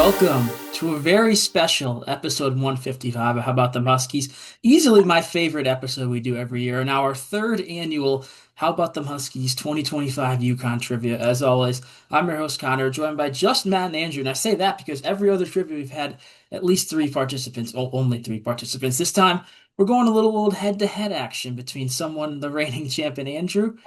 Welcome to a very special episode 155 of How About Them Huskies. Easily my favorite episode we do every year, and our third annual How About Them Huskies 2025 UConn trivia. As always, I'm your host Connor, joined by just Matt and Andrew. And I say that because every other trivia we've had at least three participants, only three participants. This time we're going a little old head-to-head action between someone, the reigning champion Andrew,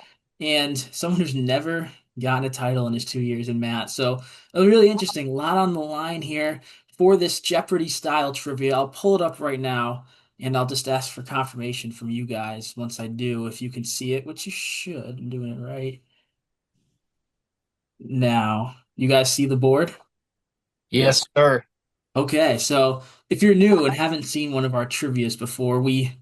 and someone who's never gotten a title in his 2 years in Matt. So it was really interesting. A lot on the line here for this Jeopardy style trivia. I'll pull it up right now and I'll just ask for confirmation from you guys once I do, if you can see it, which you should. I'm doing it right now. You guys see the board? Yes, sir. Okay, so if you're new and haven't seen one of our trivias before, we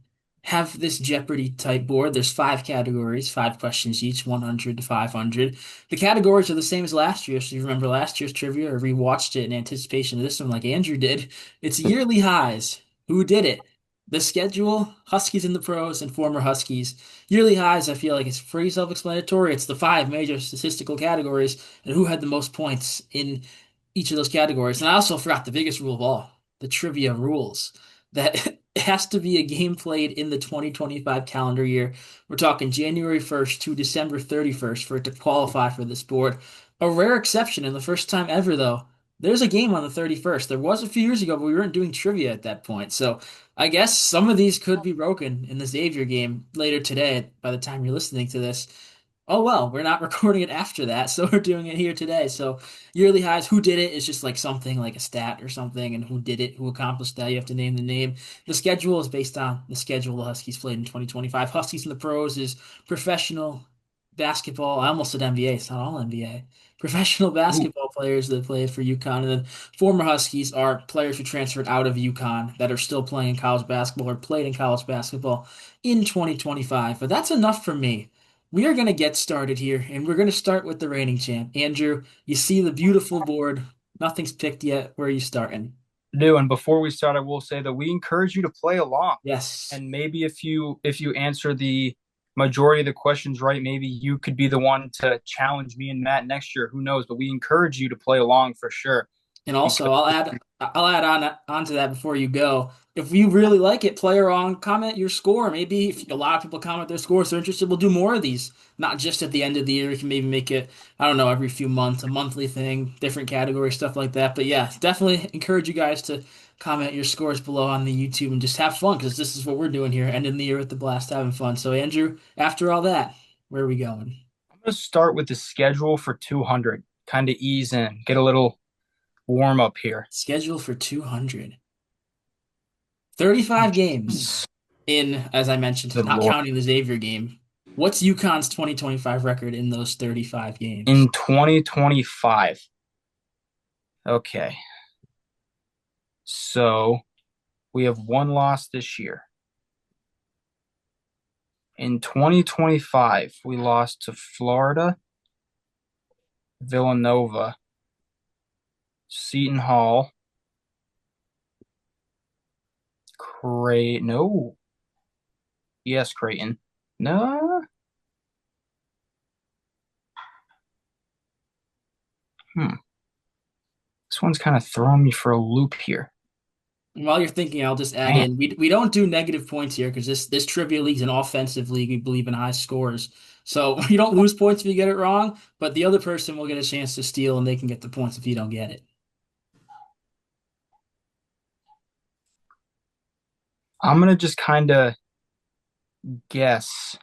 have this Jeopardy type board. There's five categories, five questions each, 100 to 500. The categories are the same as last year. So you remember last year's trivia or rewatched it in anticipation of this one, like Andrew did. It's yearly highs. Who did it? The schedule, Huskies in the pros, and former Huskies. Yearly highs, I feel like it's pretty self-explanatory. It's the five major statistical categories and who had the most points in each of those categories. And I also forgot the biggest rule of all, the trivia rules. That it has to be a game played in the 2025 calendar year. We're talking January 1st to December 31st for it to qualify for this board. A rare exception, and the first time ever, though. There's a game on the 31st. There was a few years ago, but we weren't doing trivia at that point. So I guess some of these could be broken in the Xavier game later today by the time you're listening to this. Oh well, we're not recording it after that, so we're doing it here today. So yearly highs, who did it is just like something like a stat or something, and who did it, who accomplished that, you have to name the name. The schedule is based on the schedule the Huskies played in 2025. Huskies in the pros is professional basketball. I almost said NBA, it's not all NBA. Professional Ooh, basketball players that played for UConn, and then former Huskies are players who transferred out of UConn that are still playing college basketball or played in college basketball in 2025. But that's enough for me. We are going to get started here, and we're going to start with the reigning champ. Andrew, you see the beautiful board. Nothing's picked yet. Where are you starting? do. And before we start, I will say that we encourage you to play along. Yes. And maybe if you answer the majority of the questions right, maybe you could be the one to challenge me and Matt next year. Who knows? But we encourage you to play along for sure. And Because also, I'll add on onto that before you go. If you really like it, play around, comment your score. Maybe if a lot of people comment their scores, they're interested, we'll do more of these. Not just at the end of the year. We can maybe make it, I don't know, every few months, a monthly thing, different category, stuff like that. But yeah, definitely encourage you guys to comment your scores below on the YouTube and just have fun because this is what we're doing here, ending the year with the blast, having fun. So Andrew, after all that, where are we going? I'm gonna start with the schedule for 200. Kind of ease in, get a little warm up here. Schedule for 200. 35 games in, as I mentioned, Good not Lord. counting the Xavier game. What's UConn's 2025 record in those 35 games? In 2025. Okay. So we have one loss this year. In 2025, we lost to Florida, Villanova, Seton Hall, Creighton. No. Yes, Creighton. No. Hmm. This one's kind of throwing me for a loop here. And while you're thinking, I'll just add Man, in we don't do negative points here because this trivia league's an offensive league. We believe in high scores. So you don't lose points if you get it wrong, but the other person will get a chance to steal and they can get the points if you don't get it. I'm gonna just kind of guess.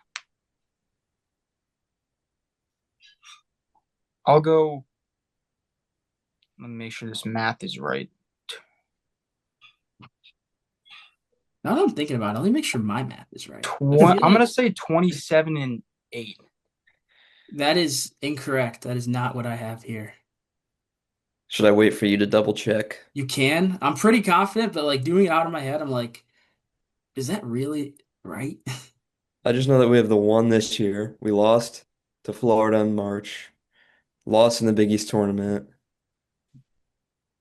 I'll go. Let me make sure this math is right. Now that I'm thinking about it, let me make sure my math is right. I feel I'm like gonna say 27 and 8. that is incorrect. That is not what I have here. Should I wait for you to double check? You can. I'm pretty confident, but like doing it out of my head, I'm like, is that really right? I just know that we have the one this year. We lost to Florida in March, lost in the Big East tournament.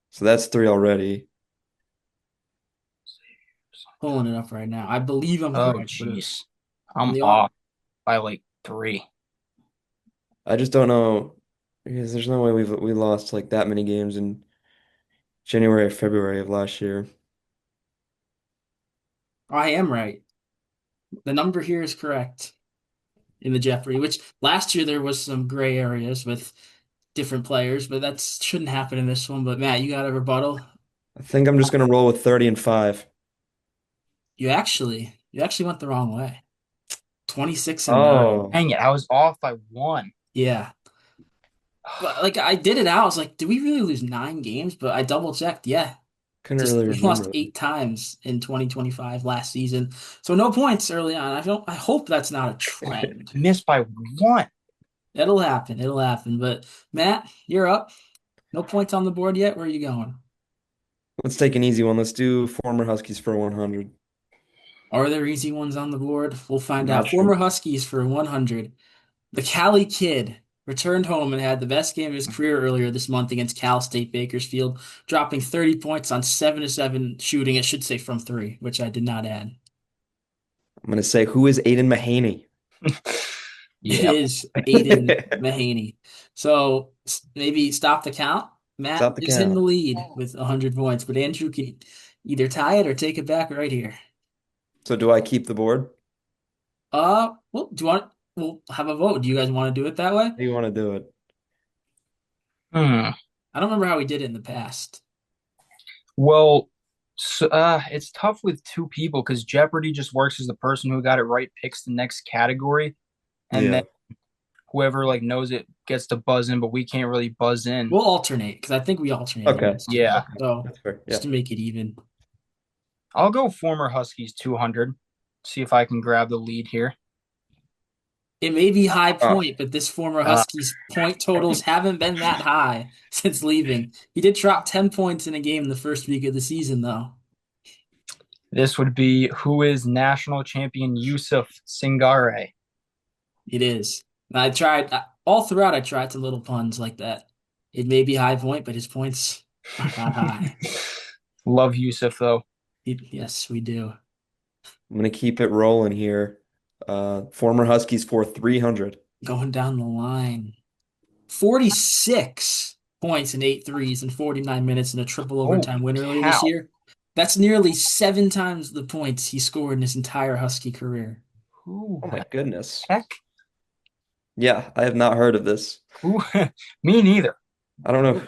So that's three already. Pulling it up right now. I believe I'm Oh, correct, but jeez. on I'm the off, off by like 3. I just don't know because there's no way we lost like that many games in January or February of last year. I am right. The number here is correct in the Jeopardy, which last year there was some gray areas with different players, but that shouldn't happen in this one. But Matt, you got a rebuttal? I think I'm just gonna roll with 30 and 5. You actually went the wrong way. 26 and 9. Oh, Dang it, I was off by one. Yeah. But like I did it out. I was like, did we really lose 9 games? But I double checked. Yeah. couldn't Just really we lost remember. 8 times in 2025 last season. So no points early on. I hope that's not a trend. Missed by one. It'll happen. It'll happen. But Matt, you're up. No points on the board yet. Where are you going? Let's take an easy one. Let's do former Huskies for 100. Are there easy ones on the board? We'll find Not out. sure. Former Huskies for 100. The Cali Kid returned home and had the best game of his career earlier this month against Cal State Bakersfield, dropping 30 points on 7-7 shooting. It should say from three, which I did not add. I'm gonna say who is Aiden Mahaney? It Yep. is Aiden Mahaney. So maybe stop the count. Matt Stop the is in the count. lead with 100 points, but Andrew can either tie it or take it back right here. So do I keep the board? Well, we'll have a vote. Do you guys want to do it that way? How do you want to do it? Hmm. I don't remember how we did it in the past. Well, it's tough with two people because Jeopardy just works as the person who got it right picks the next category, and then Yeah. whoever like knows it gets to buzz in, but we can't really buzz in. We'll alternate because I think we alternated Okay. last year. Yeah, Okay. So That's fair. just Yeah. to make it even. I'll go former Huskies 200. See if I can grab the lead here. It may be high Oh, point, but this former Uh, Huskies point totals haven't been that high since leaving. He did drop 10 points in a game the first week of the season, though. this would be who is national champion Yusuf Singare. It is. And all throughout, I tried some little puns like that. It may be high point, but his points are not high. Love Yusuf though. Yes, we do. I'm gonna keep it rolling here. Former Huskies for 300. Going down the line. 46 points and 8 threes in 49 minutes in a triple overtime Holy win earlier this cow. year. That's nearly 7 times the points he scored in his entire Husky career. Who Oh my the goodness. heck? Yeah, I have not heard of this. Who? Me neither. I don't know.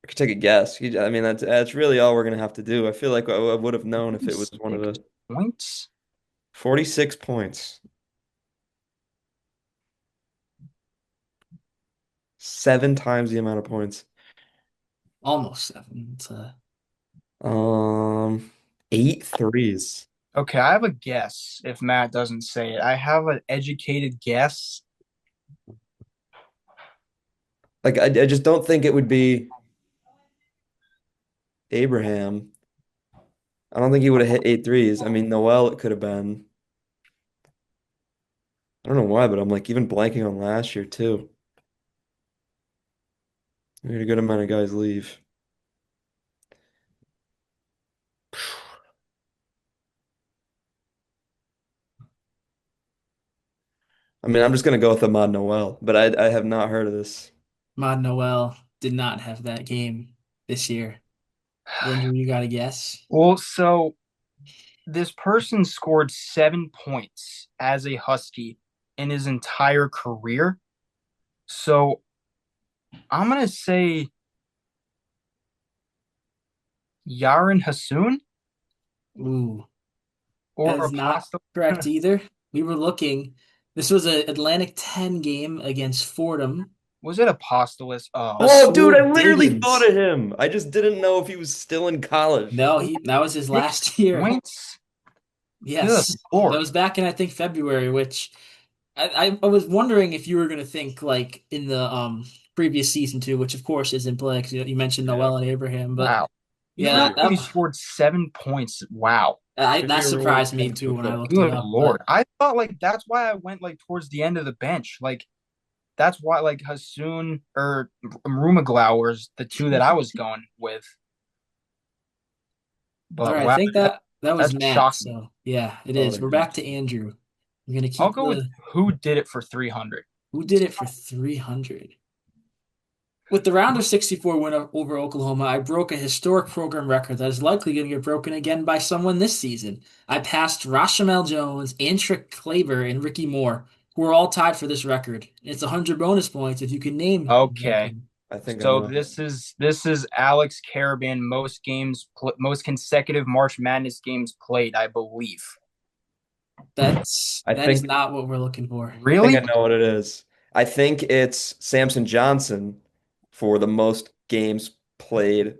I could take a guess. I mean, that's really all we're gonna have to do. I feel like I would have known if it was one of 46 the points. 46 points. 7 times the amount of points. Almost seven. Um, 8 threes. Okay, I have a guess if Matt doesn't say it. I have an educated guess. Like I just don't think it would be Abraham. I don't think he would have hit 8 threes. I mean, Noel, it could have been. I don't know why, but I'm like even blanking on last year too. We had a good amount of guys leave. I mean, I'm just gonna go with Ahmad Noel, but I have not heard of this. Mod Noel did not have that game this year. Andrew, you got a guess? Well, so this person scored 7 points as a Husky in his entire career. So I'm gonna say Yaron Hassoun Ooh, that or is not Apostle. correct either. We were looking. This was an Atlantic 10 game against Fordham. Was it Apostolos? Oh, Oh, dude, Asur I literally thought Diggins. of him. I just didn't know if he was still in college. No, that was his six last year. points. Good Yes. That Lord. was back in I think February, which I was wondering if you were gonna think like in the previous season too, which of course is in play because you mentioned Yeah. Noel and Abraham, but Wow. He yeah, really only scored 7 points. Wow. Should be that a roll surprised me too when I looked it Good up. But Lord. I thought like that's why I went like towards the end of the bench. Like that's why like Hassoun or Rumaglau was the two that I was going with. all But right, I wow, think that was that's Matt. shocking. So yeah, it Oh, is. We're back to Andrew. We're gonna I'll keep go with the who did it for 300. who did it for 300. With the round of 64 win over Oklahoma, I broke a historic program record that is likely going to get broken again by someone this season. I passed Rashamel Jones, Antrick Claver, and Ricky Moore, who are all tied for this record. It's 100 bonus points if you can name the Okay. record. I think I So know. this is Alex Carabin most consecutive March Madness games played, I believe. I That is think not what we're looking for. I think I Really? know what it is. I think it's Samson Johnson for the most games played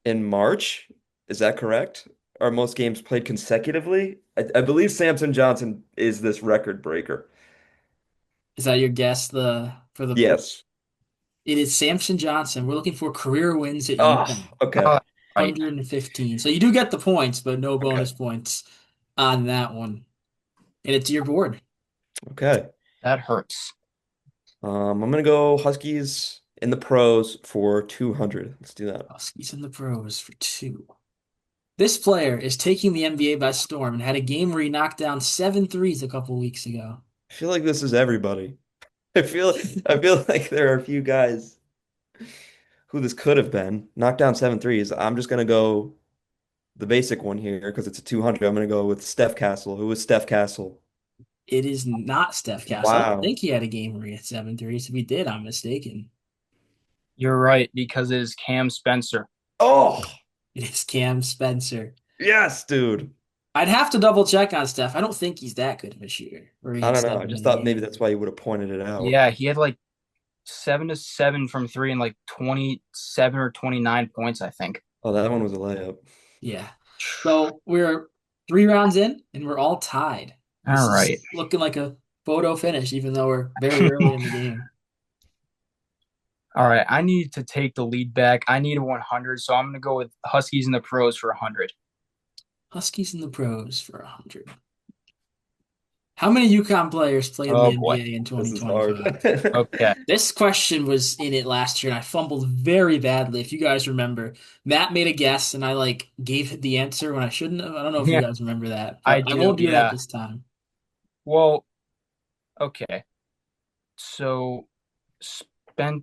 in March. Is that correct? Or most games played consecutively? I believe Samson Johnson is this record breaker. Is that your guess? The for the Yes. It is Samson Johnson. We're looking for career wins at Oh, UConn. okay. Oh, right. 115. So you do get the points, but no Okay. bonus points on that one. And it's your board. Okay. That hurts. I'm gonna go Huskies in the pros for 200. Let's do that. Huskies in the pros for two. This player is taking the NBA by storm and had a game where he knocked down seven threes a couple weeks ago. I feel like this is everybody. I feel like there are a few guys who this could have been. Knocked down seven threes. I'm just gonna go the basic one here because it's a 200. I'm gonna go with Steph Castle. Who is Steph Castle? It is not Steph Castle. I don't Wow. think he had a game where he had seven threes. If he did, I'm mistaken. You're right, because it is Cam Spencer. Oh, It is Cam Spencer. yes, dude. I'd have to double check on Steph. I don't think he's that good of a shooter where he I had don't know. I seven just in a thought maybe game. that's why you would have pointed it out. Yeah, he had like 7 to 7 from three and like 27 or 29 points, I think. Oh, that one was a layup. Yeah. So we're three rounds in and we're all tied. This All right. is looking like a photo finish, even though we're very early in the game. All right. I need to take the lead back. I need a 100, so I'm going to go with Huskies in the pros for 100. Huskies in the pros for 100. How many UConn players played in the Oh boy. NBA in This is hard. 2025? Okay. This question was in it last year and I fumbled very badly. If you guys remember, Matt made a guess and I like gave the answer when I shouldn't have. I don't know if you Yeah, guys remember that, I but I do. won't do that Yeah. this time. Well, okay. So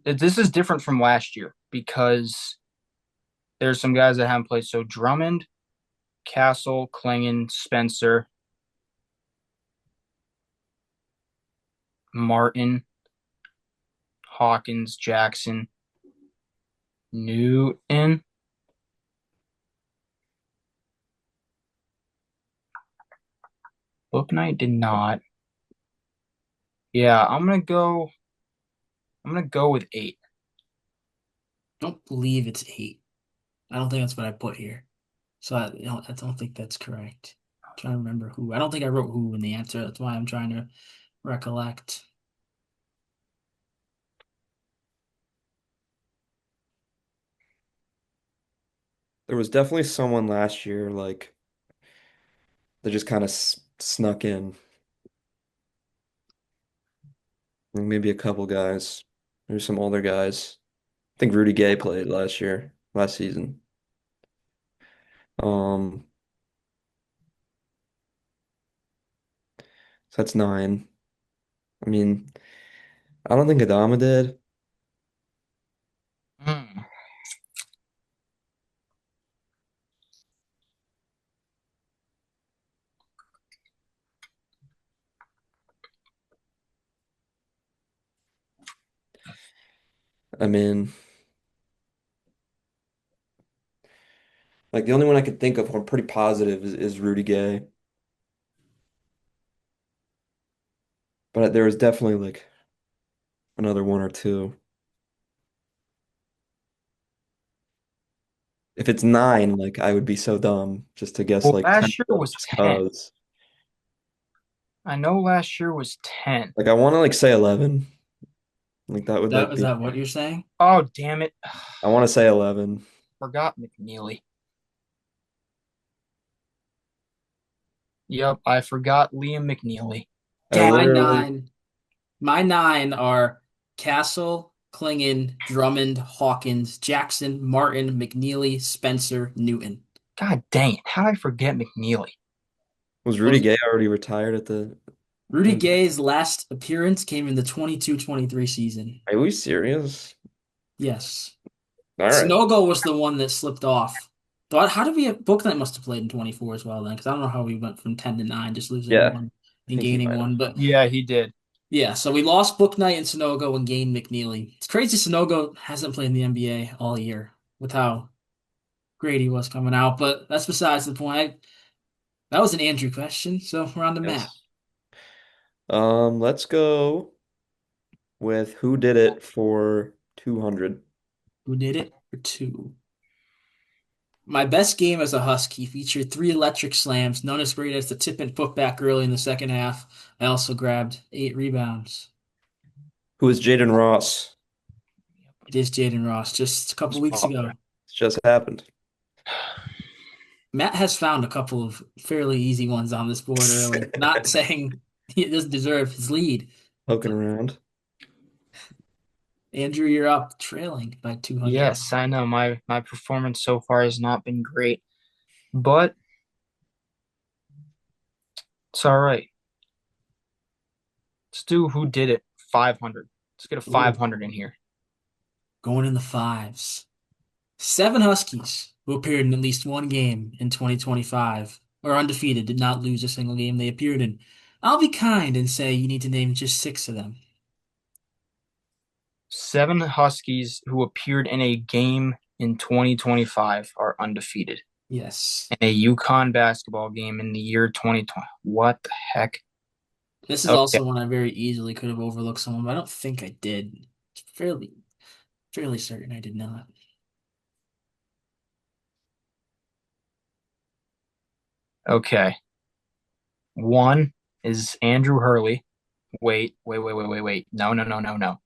this is different from last year because there's some guys that haven't played. So Drummond, Castle, Klingon, Spencer, Martin, Hawkins, Jackson, Newton. Book Knight did not. Yeah, I'm gonna go with 8. I don't believe it's eight. I don't think that's what I put here. So I don't think that's correct. I'm trying to remember who. I don't think I wrote who in the answer. That's why I'm trying to recollect. There was definitely someone last year like that just kind of snuck in. Like, maybe a couple guys. There's some older guys. I think Rudy Gay played last season. Um, so that's nine. I mean, I don't think Adama did. Hmm. I mean, like the only one I could think of who I'm pretty positive is Rudy Gay. But there was definitely like another one or two. If it's nine, like I would be so dumb just to guess Well, like 10 last year was just 10. cause. I know last year was 10. Like I want to like say 11. Like that would That like was be that what you're saying? Oh, damn it. I want to say 11. Forgot McNeely. Yep, I forgot Liam McNeely. I Dang. My literally nine, my nine are Castle, Klingon, Drummond, Hawkins, Jackson, Martin, McNeely, Spencer, Newton. God dang it. How did I forget McNeely? was Rudy Those Gay already retired at the Rudy Gay's last appearance came in the 22-23 season. Are we serious? Yes. All right. Sonogo was the one that slipped off. Though, how did we have Booknight must have played in 24 as well then, because I don't know how we went from 10 to 9, just losing Yeah, one I and think he gaining might have. one. But Yeah, he did. yeah, so we lost Booknight and Sonogo and gained McNeely. It's crazy Sonogo hasn't played in the NBA all year with how great he was coming out, but that's besides the point. That was an Andrew question, so we're on the map. Yes. Let's go with who did it for 200. Who did it for two? My best game as a Husky featured three electric slams, none as great as the tip and putback early in the second half. I also grabbed 8 rebounds. Who is Jaden Ross? It is Jaden Ross, just a couple weeks Oh, ago. it's just happened. Matt has found a couple of fairly easy ones on this board early. Not saying he doesn't deserve his lead. Poking around. Andrew, you're up, trailing by 200. Yes, I know. My performance so far has not been great, but it's all right. Let's do who did it 500. Let's get a Ooh, 500 in here. going in the fives. 7 Huskies who appeared in at least one game in 2025 are undefeated, did not lose a single game they appeared in. I'll be kind and say you need to name just 6 of them. 7 Huskies who appeared in a game in 2025 are undefeated. Yes. In a UConn basketball game in the year 2020. What the heck? This is Okay. also one I very easily could have overlooked someone, but I don't think I did. It's fairly certain I did not. Okay. One is Andrew Hurley. Wait. No, no, no, no, no.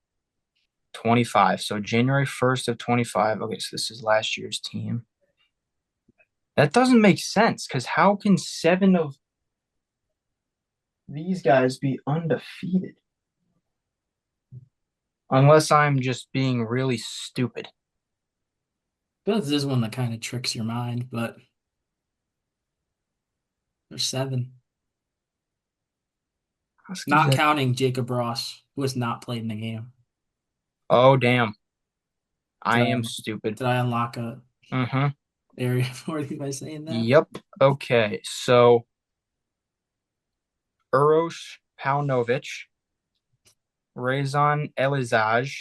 25. So January 1st of 25. Okay, so this is last year's team. That doesn't make sense because how can 7 of these guys be undefeated? Unless I'm just being really stupid. But this is one that kind of tricks your mind, but there's 7. Huskies Not that. counting Jacob Ross, who has not played in the game. Oh, damn. Did I I, am stupid. did I unlock a Mm-hmm. area for you by saying that? Yep. Okay. So Urosh Paunovic, Rezan Elizaj.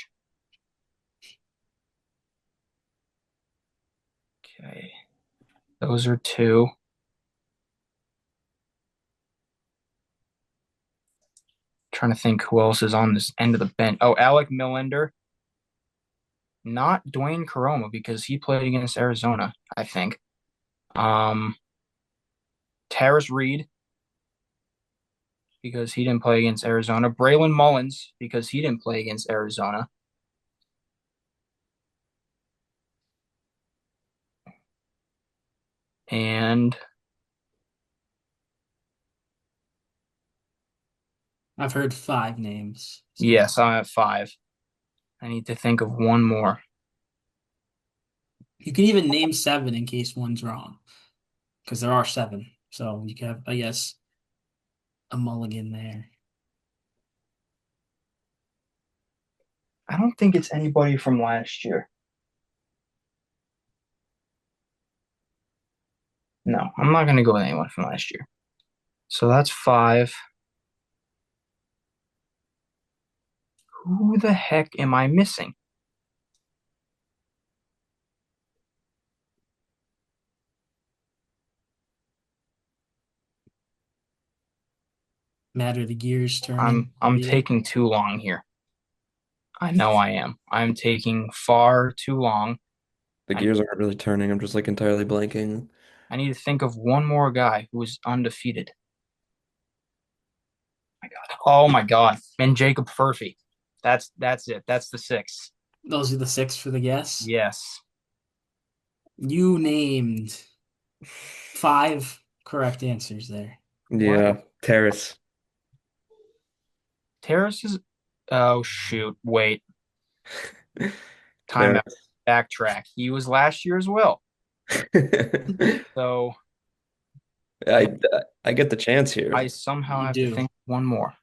Okay. Those are 2. Trying to think who else is on this end of the bench. Oh, Alec Millender. Not Dwayne Caroma because he played against Arizona, I think. Um, Terrace Reed because he didn't play against Arizona. Braylon Mullins because he didn't play against Arizona. And I've heard 5 names. So yes, I'm at 5. I need to think of one more. you can even name 7 in case one's wrong, because there are 7. So you can have, I guess, a mulligan there. I don't think it's anybody from last year. No, I'm not going to go with anyone from last year. So that's 5. Who the heck am I missing? Matter the gears I'm turning for I'm you. taking too long here. I know I am. I'm taking far too long. The I gears aren't really turning. I'm just like entirely blanking. I need to think of one more guy who is undefeated. My God. Oh my God. And Jacob Furphy. That's it. That's the 6. Those are the 6 for the guess. Yes. You named 5 correct answers there. What? Yeah, Terrace. Terrace is oh shoot. Wait. Time out. Terrace. Backtrack. He was last year as well. So I I get the chance I here. somehow You have to do. think of one more.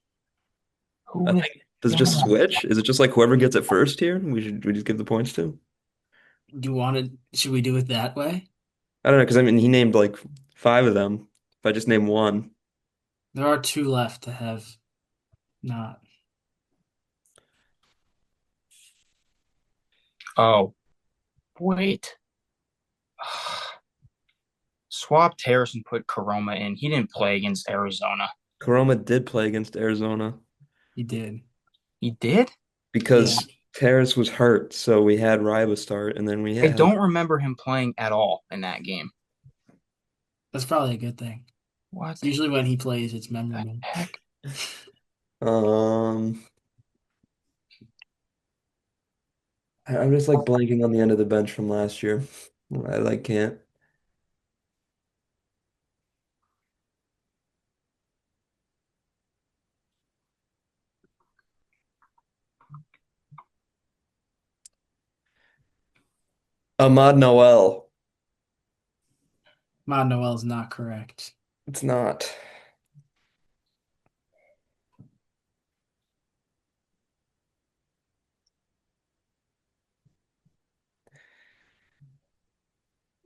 Who I is think does it just that? switch? Is it just like whoever gets it first here? We just give the points to? Do you want to, should we do it that way? I don't know, because I mean he named like five of them. If I just name one, There are two left to have not. Oh, wait. Swapped Harris and put Karoma in. He didn't play against Arizona. Karoma did play against Arizona You did. He did? Yeah, because Terrace was hurt, so we had Ryba start, and then we I had don't remember him playing at all in that game. that's probably a good thing. What Usually when he plays, it's the memorable. heck? um. I'm just like blanking on the end of the bench from last year. I like can't. Ahmad Noel. Mon Noel is not correct. It's not.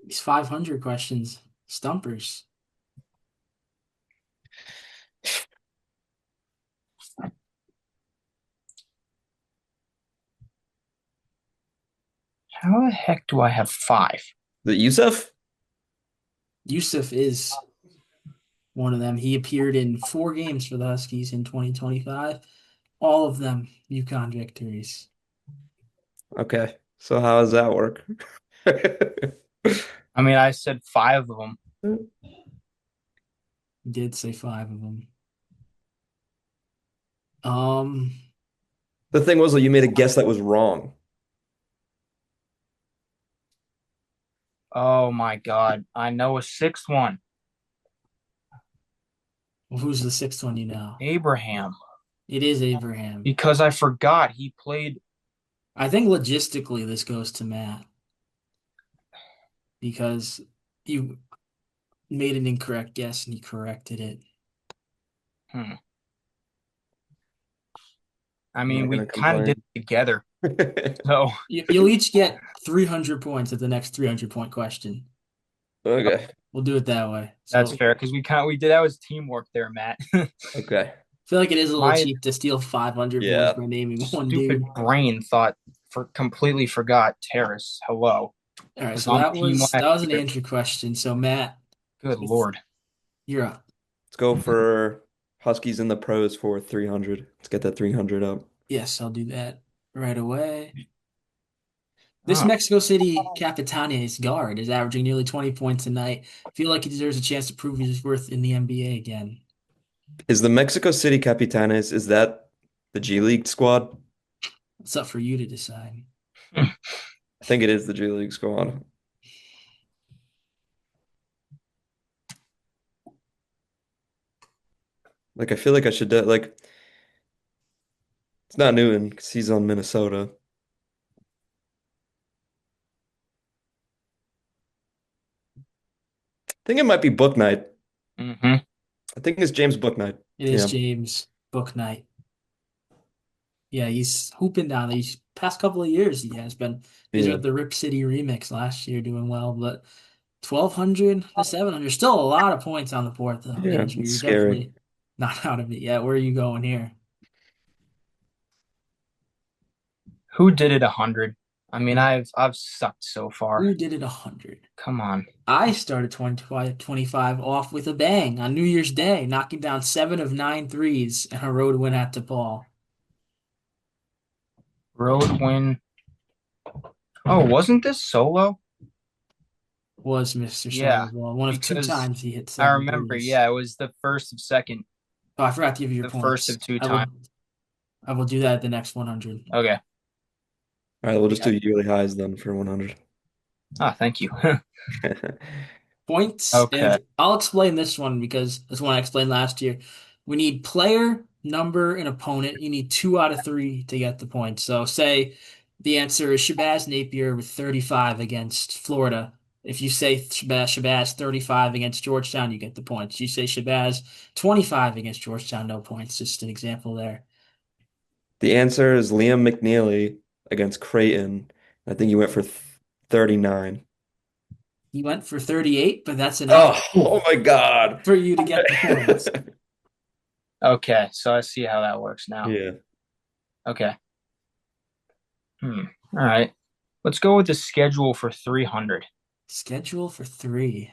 These 500 questions, stumpers. How the heck do I have five? The Yusuf? Yusuf is one of them. He appeared in 4 games for the Huskies in 2025. All of them UConn victories. Okay. So how does that work? I mean, I said five of them. He did say 5 of them. Um, The thing was, like, you made a guess that was wrong. Oh my God. I know a sixth one. who's the sixth one you know? Abraham. It is Abraham. Because I forgot he played. I think logistically this goes to Matt because you made an incorrect guess and he corrected it. Hmm. I I'm mean, not we gonna kind of did complain. it together. So You'll each get 300 points at the next 300-point question. Okay. We'll do it that way. that's So fair because we did that was teamwork there, Matt. Okay. I feel like it is a little My cheap to steal 500 points Yeah. by naming one stupid dude. brain thought for completely forgot Terrace. Hello. All right, Was so on that the team was last that was an year. Andrew question. So Matt, Good Lord. you're up. Let's go for Huskies in the pros for 300. Let's get that 300 up. Yes, I'll do that right away. This Oh, Mexico City Capitanes guard is averaging nearly 20 points a night. Feel like he deserves a chance to prove his worth in the NBA again. Is the Mexico City Capitanes, is that the G League squad? It's up for you to decide. I think it is the G League squad. Like I feel like I should like it's not Newton because he's on Minnesota. I think it might be Book Night. hmm I think it's James Book Night. It is Yeah. James Bouknight. Yeah, he's hooping down these past couple of years. He has been. These are Yeah. the Rip City remix last year doing well, but 1,200 to 700. Still a lot of points on the board, though, Yeah, Andrew. it's You're scary. definitely not out of it yet. Where are you going here? Who did it 100? I mean, I've sucked so far. Who did it 100? Come on. I started 2025 off with a bang on New Year's Day, knocking down 7 of 9 threes and a road win at DePaul. Road win. Oh, wasn't this solo? Was Mr. Yeah, Solo one of two because times he hit I seven remember, threes. yeah, it was the first of second, Oh, I forgot to give you your the first points. of two I times. will do that at the next 100. Okay. All right, we'll just Yeah. do yearly highs then for 100. Ah, thank you. Points, Okay. and I'll explain this one because this one I explained last year. We need player, number, and opponent. You need 2 out of 3 to get the points. So say the answer is Shabazz Napier with 35 against Florida. If you say Shabazz 35 against Georgetown, you get the points. You say Shabazz 25 against Georgetown, no points. Just an example there. The answer is Liam McNeely against Creighton. I think he went for 39. He went for 38, but that's enough Oh my God. for you to get the points. Okay, so I see how that works now. Yeah. Okay. All right. Let's go with the schedule for 300. Schedule for three.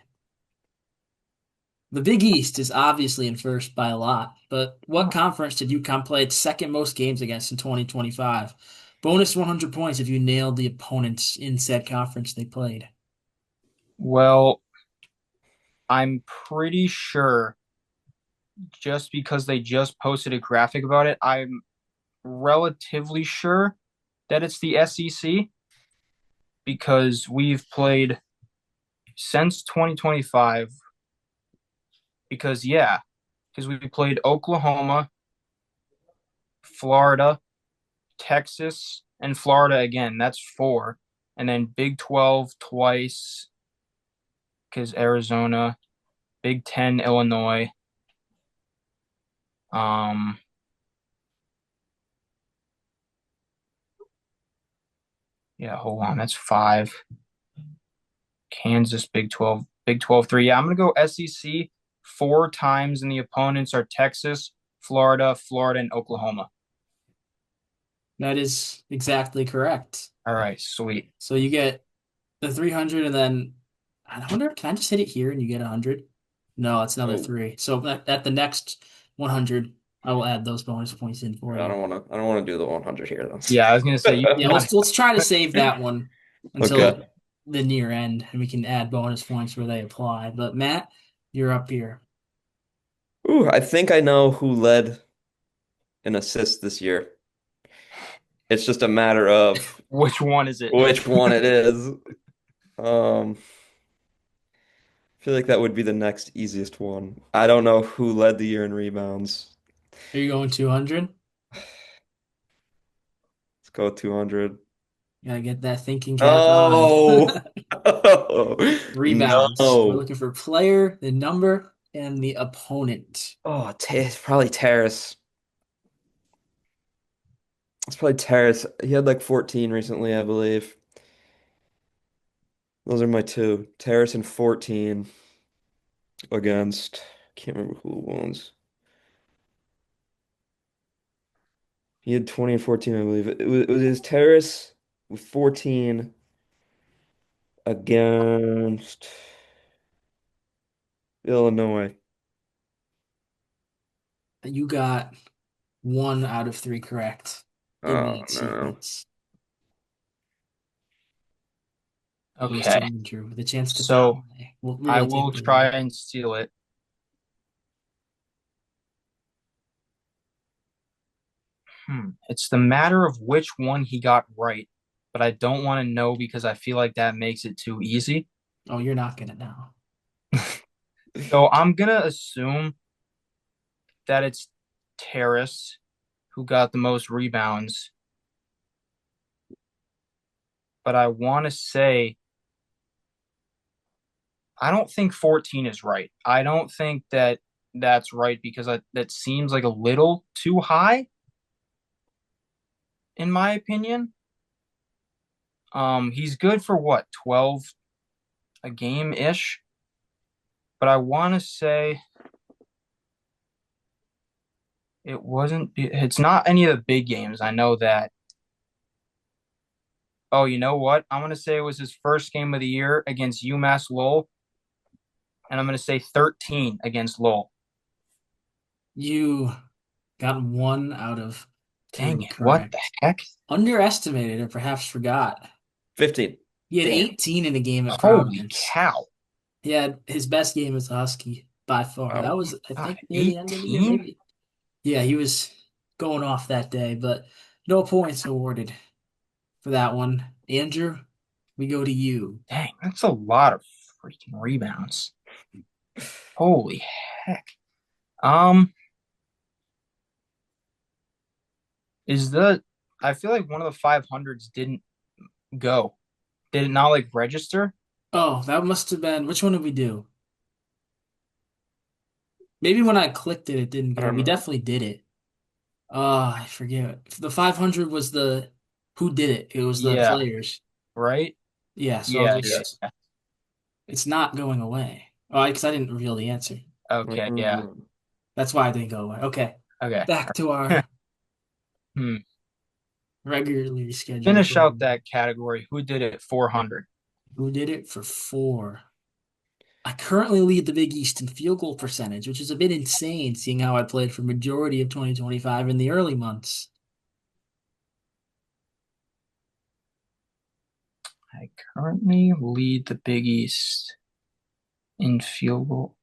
The Big East is obviously in first by a lot, but what conference did UConn play its second most games against in 2025? Bonus 100 points if you nailed the opponents in said conference they played. Well, I'm pretty sure just because they just posted a graphic about it, I'm relatively sure that it's the SEC because we've played since 2025. Because we played Oklahoma, Florida, Texas, and Florida again. That's four. And then Big 12 twice because Arizona, Big 10, Illinois. Um, yeah, hold on. That's five. Kansas, Big 12 three. Yeah, I'm going to go SEC four times, and the opponents are Texas, Florida, and Oklahoma. That is exactly correct. All right, sweet. So you get the 300 and then I wonder, can I just hit it here and you get 100? No, it's another Oh, three. So at the next 100, I will add those bonus points in for you. I don't want to do the 100 here Yeah, I was going to say you Yeah, got let's try to save that one Okay. until the near end, and we can add bonus points where they apply. But Matt, you're up here. Ooh, I think I know who led in assists this year. It's just a matter of which one is it? which one it is. I feel like that would be the next easiest one. I don't know who led the year in rebounds. Are you going 200? Let's go with 200. Gotta get that thinking cap on. Oh, Rebounds. We're no. looking for player, the number, and the opponent. Oh, it's probably Terrace. It's probably Terrace. He had like 14 recently, I believe. Those are my two. Terrace and 14 against, can't remember who it was. He had 20 and 14, I believe. It was his Terrace with 14 against Illinois. You got one out of three correct in Oh, that no. sequence. Goes Okay, to Andrew with a chance to so tie. We'll I really will take the try lead. and steal it. It's the matter of which one he got right, but I don't want to know because I feel like that makes it too easy. Oh, you're not gonna know. So I'm gonna assume that it's Terrace who got the most rebounds, but I want to say I don't think 14 is right. I don't think that that's right because that seems like a little too high in my opinion. He's good for what, 12 a game ish, but I want to say it's not any of the big games. I know that. Oh, you know what? I'm going to say it was his first game of the year against UMass Lowell, and I'm going to say 13 against Lowell. You got one out of Dang two it. What the correct. heck? Underestimated or perhaps forgot. 15. He had Damn. 18 in the game at Holy Providence. cow. He had his best game as a Husky by far. Wow. That was, I God, think, near the end of the year, 18? maybe. Yeah, he was going off that day, but no points awarded for that one. Andrew, we go to you. Dang, that's a lot of freaking rebounds. Holy heck. Um, is the I feel like one of the 500s didn't go. Did it not like register? Oh, that must have been, which one did we do? Maybe when I clicked it, it didn't I go. don't We know. definitely did it. I forget. The 500 was the who did it? It was the Yeah, players. right? Yeah, so I'll Yeah, yeah, just yeah. it's not going away. Oh, because I didn't reveal the answer. Okay, yeah. Mm. That's why it didn't go away. Okay. Okay. Back to our Hmm. regularly scheduled Finish out program. that category. Who did it 400? Who did it for four? I currently lead the Big East in field goal percentage, which is a bit insane seeing how I played for majority of 2025 in the early months. I currently lead the Big East in field goal.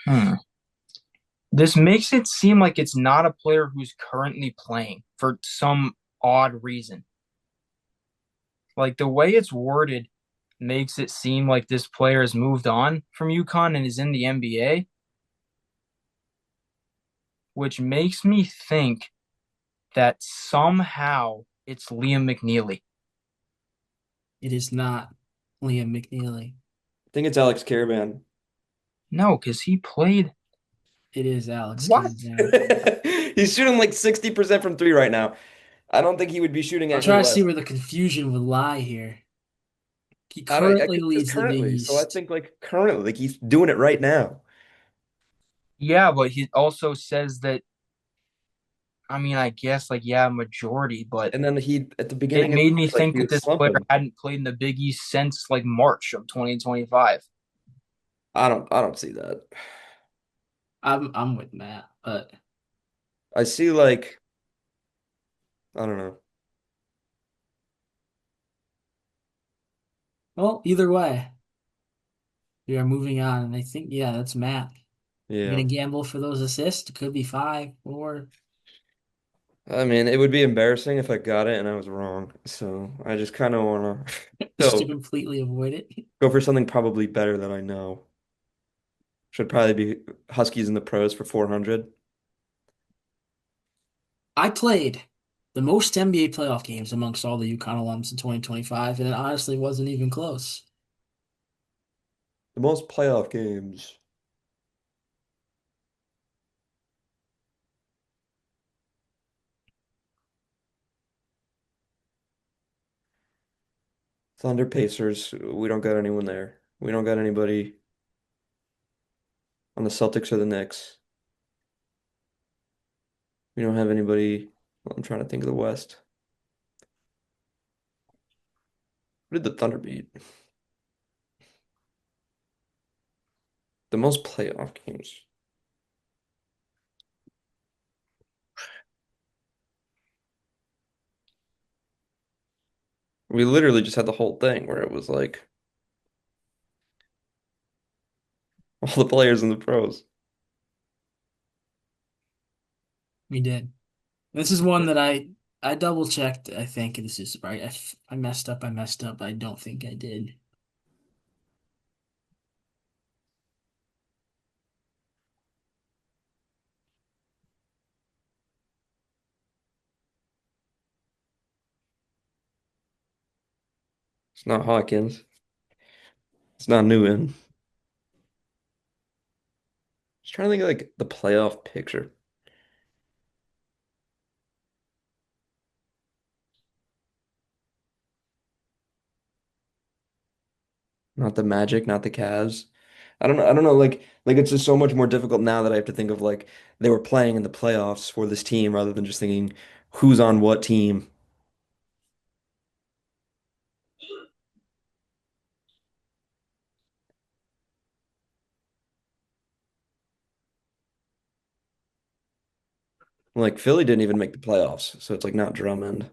Hmm. This makes it seem like it's not a player who's currently playing for some odd reason. Like the way it's worded makes it seem like this player has moved on from UConn and is in the NBA, which makes me think that somehow it's Liam McNeely. It is not Liam McNeely. I think it's Alex Caravan. No, because he played. It is Alex What? Conman. He's shooting like 60% from three right now. I don't think he would be shooting I'm any trying to see less. where the confusion would lie here. He I don't, currently it says leads the Big currently, so I East. think like currently, like he's doing it right now. Yeah, but he also says that, I mean, I guess, like, yeah, majority, but And then he at the it beginning of made me March, like think he that was this player slumping. hadn't played in the Big East since like March of 2025. I don't see that. I'm with Matt, but I see like I don't know. well, either way, we are moving on, and I think yeah, that's Matt. You Yeah. gonna gamble for those assists? It could be five, or I mean, it would be embarrassing if I got it and I was wrong. So I just kind of want to just to go completely avoid it. go for something probably better that I know. Should probably be Huskies in the pros for 400. I played the most NBA playoff games amongst all the UConn alums in 2025, and it honestly wasn't even close. The most playoff games. Thunder Pacers. We don't got anyone there. We don't got anybody on the Celtics or the Knicks. We don't have anybody. I'm trying to think of the West. Who did the Thunder beat? The most playoff games. We literally just had the whole thing where it was like all the players and the pros. We did. This is one that I double checked. I think this is right. I messed up. I messed up. I don't think I did. It's not Hawkins. It's not Newton. Just trying to think of like the playoff picture. Not the Magic, not the Cavs. I don't know. I don't know. Like it's just so much more difficult now that I have to think of like they were playing in the playoffs for this team rather than just thinking who's on what team. Like Philly didn't even make the playoffs, so it's like not Drummond.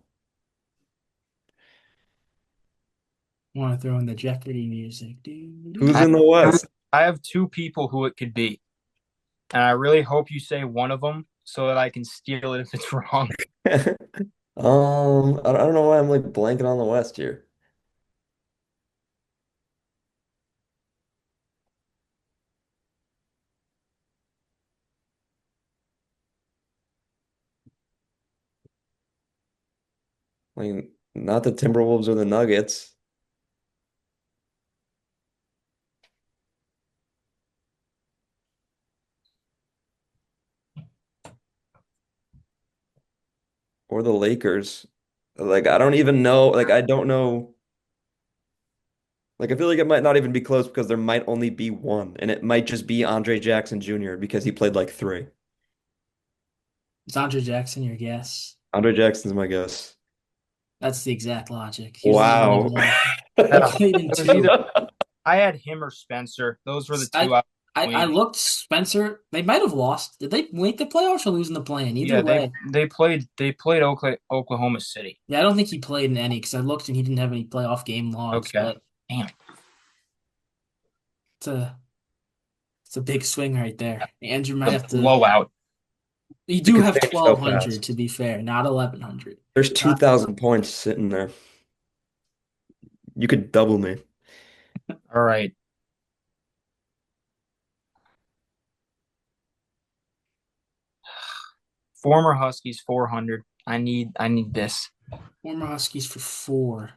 I want to throw in the Jeopardy music. Doo, doo, Who's I in the doo. West? I have two people who it could be, and I really hope you say one of them so that I can steal it if it's wrong. I don't know why I'm like blanking on the West here. Like Not the Timberwolves or the Nuggets or the Lakers. Like I don't even know. Like I don't know. Like I feel like it might not even be close because there might only be one, and it might just be Andre Jackson Jr. because he played like three. Is Andre Jackson your guess? Andre Jackson's my guess. That's the exact logic. He was only one of Wow. one. He Yeah. played in It was either two. I had him or Spencer. Those were the two I I was I between. looked Spencer. They might have lost. Did they make the playoffs or lose in the play-in? Either Yeah, way. they played Oklahoma City. Yeah, I don't think he played in any because I looked and he didn't have any playoff game logs. Okay. But Damn. it's a it's a big swing right there. Andrew might A have to. blowout. You It do could have change so 1,200 to fast. be fair, not 1,100. There's 2,000 points sitting there. You could double me. All right. Former Huskies 400. I need this. Former Huskies for four.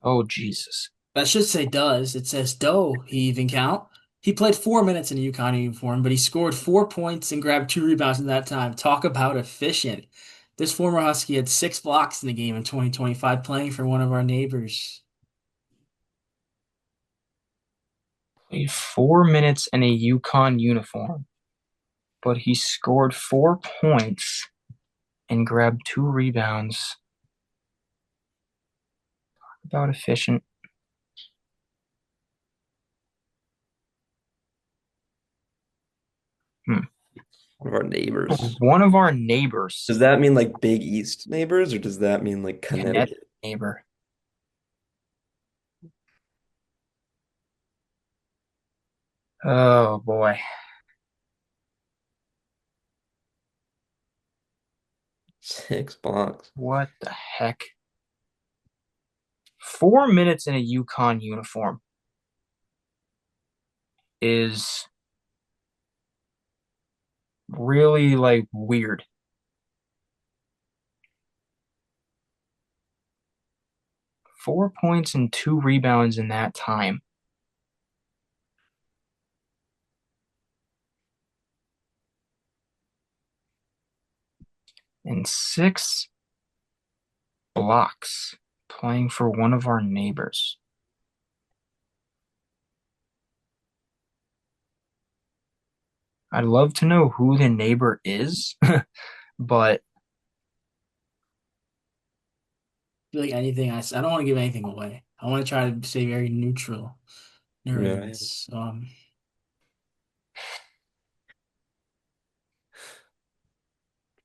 Oh Jesus. That should say does. It says do he even count? He played 4 minutes in a UConn uniform, but he scored 4 points and grabbed two rebounds in that time. Talk about efficient. This former Husky had 6 blocks in the game in 2025, playing for one of our neighbors. Played 4 minutes in a UConn uniform, but he scored 4 points and grabbed two rebounds. About efficient. Hmm. One of our neighbors. One of our neighbors, Does that mean like Big East neighbors or does that mean like Connecticut Connecticut? neighbor. Oh boy. 6 blocks. What the heck? 4 minutes in a UConn uniform is really like weird. 4 points and two rebounds in that time. And 6 blocks playing for one of our neighbors. I'd love to know who the neighbor is, but I feel like anything I don't want to give anything away. I want to try to stay very neutral. Yeah. Nerds.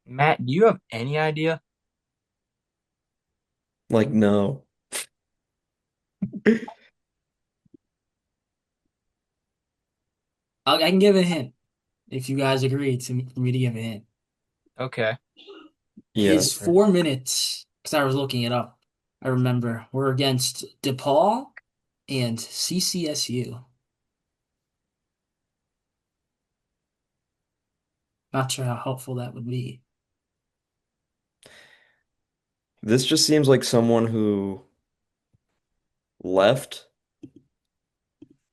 Matt, do you have any idea? Like no. I can give a hint if you guys agree for me to give a hint. Okay. Yeah. His 4 minutes, because I was looking it up. I remember were against DePaul and CCSU. Not sure how helpful that would be. This just seems like someone who left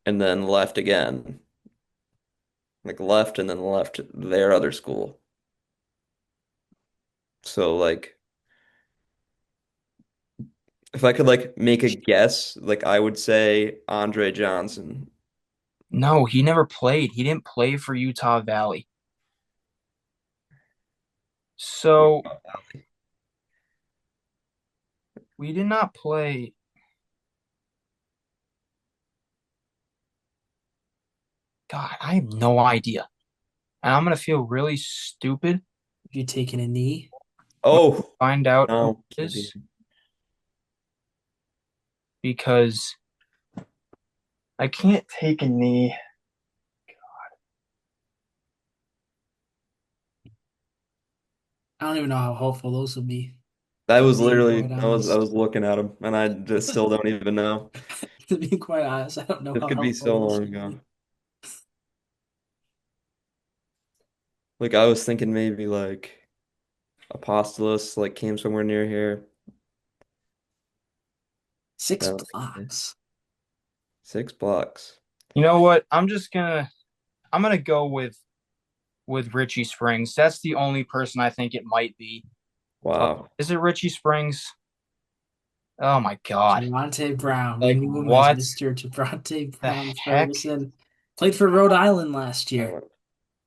and then left again. Like left and then left their other school. So like if I could like make a guess, like I would say Andre Johnson. No, he never played. He didn't play for Utah Valley. So we did not play. God, I have no idea. And I'm gonna feel really stupid If you're taking a knee, when Oh, I find out who no, it can't be. is because I can't take a knee. I don't even know how helpful those would be. I To was being literally quite I honest, was looking at him and I just still don't even know. to be quite honest, I don't know This how could be helpful so those long would ago. be. Like I was thinking maybe like Apostolos like came somewhere near here. Six Okay. blocks. 6 blocks. You know what? I'm gonna go with Richie Springs. That's the only person I think it might be. But Wow. is it Richie Springs? Oh my God. Javonte Brown. We Like knew him as what Mr. Javonte the Brown heck? Ferguson. Played for Rhode Island last year. Wow.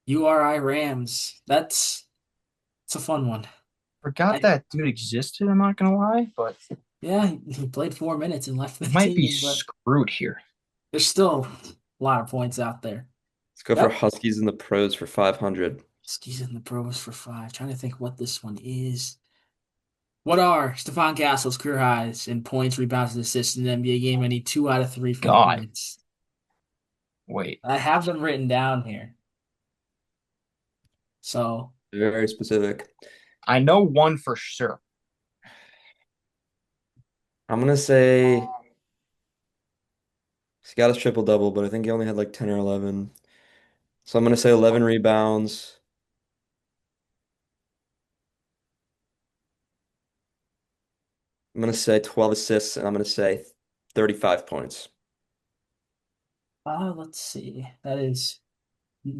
URI Rams. It's a fun one. Forgot I, that dude existed, I'm not gonna lie, but yeah, he played 4 minutes and left the I might be team, but screwed here. there's still a lot of points out there. Let's go for Yep. Huskies in the pros for 500. Skis in the pros for five. Trying to think what this one is. What are Stephon Castle's career highs in points, rebounds, and assists in the NBA game? I need 2 out of 3 for the God, points. wait. I have them written down here. So Very specific. I know one for sure. I'm gonna say he got his triple double, but I think he only had like 10 or 11. So I'm gonna say 11 rebounds. I'm gonna say 12 assists, and I'm gonna say 35 points. let's see. That is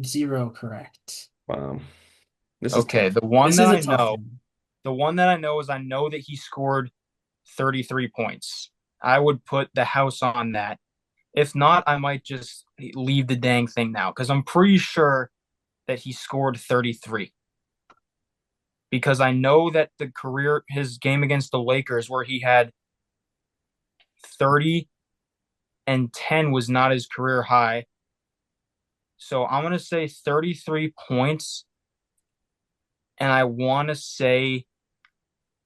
zero correct. Wow. This is Okay, tough. the one This that is a I tough know, one. the one that I know is I know that he scored 33 points. I would put the house on that. If not, I might just leave the dang thing now because I'm pretty sure that he scored 33. Because I know that his game against the Lakers, where he had 30 and 10 was not his career high. So I'm going to say 33 points. And I want to say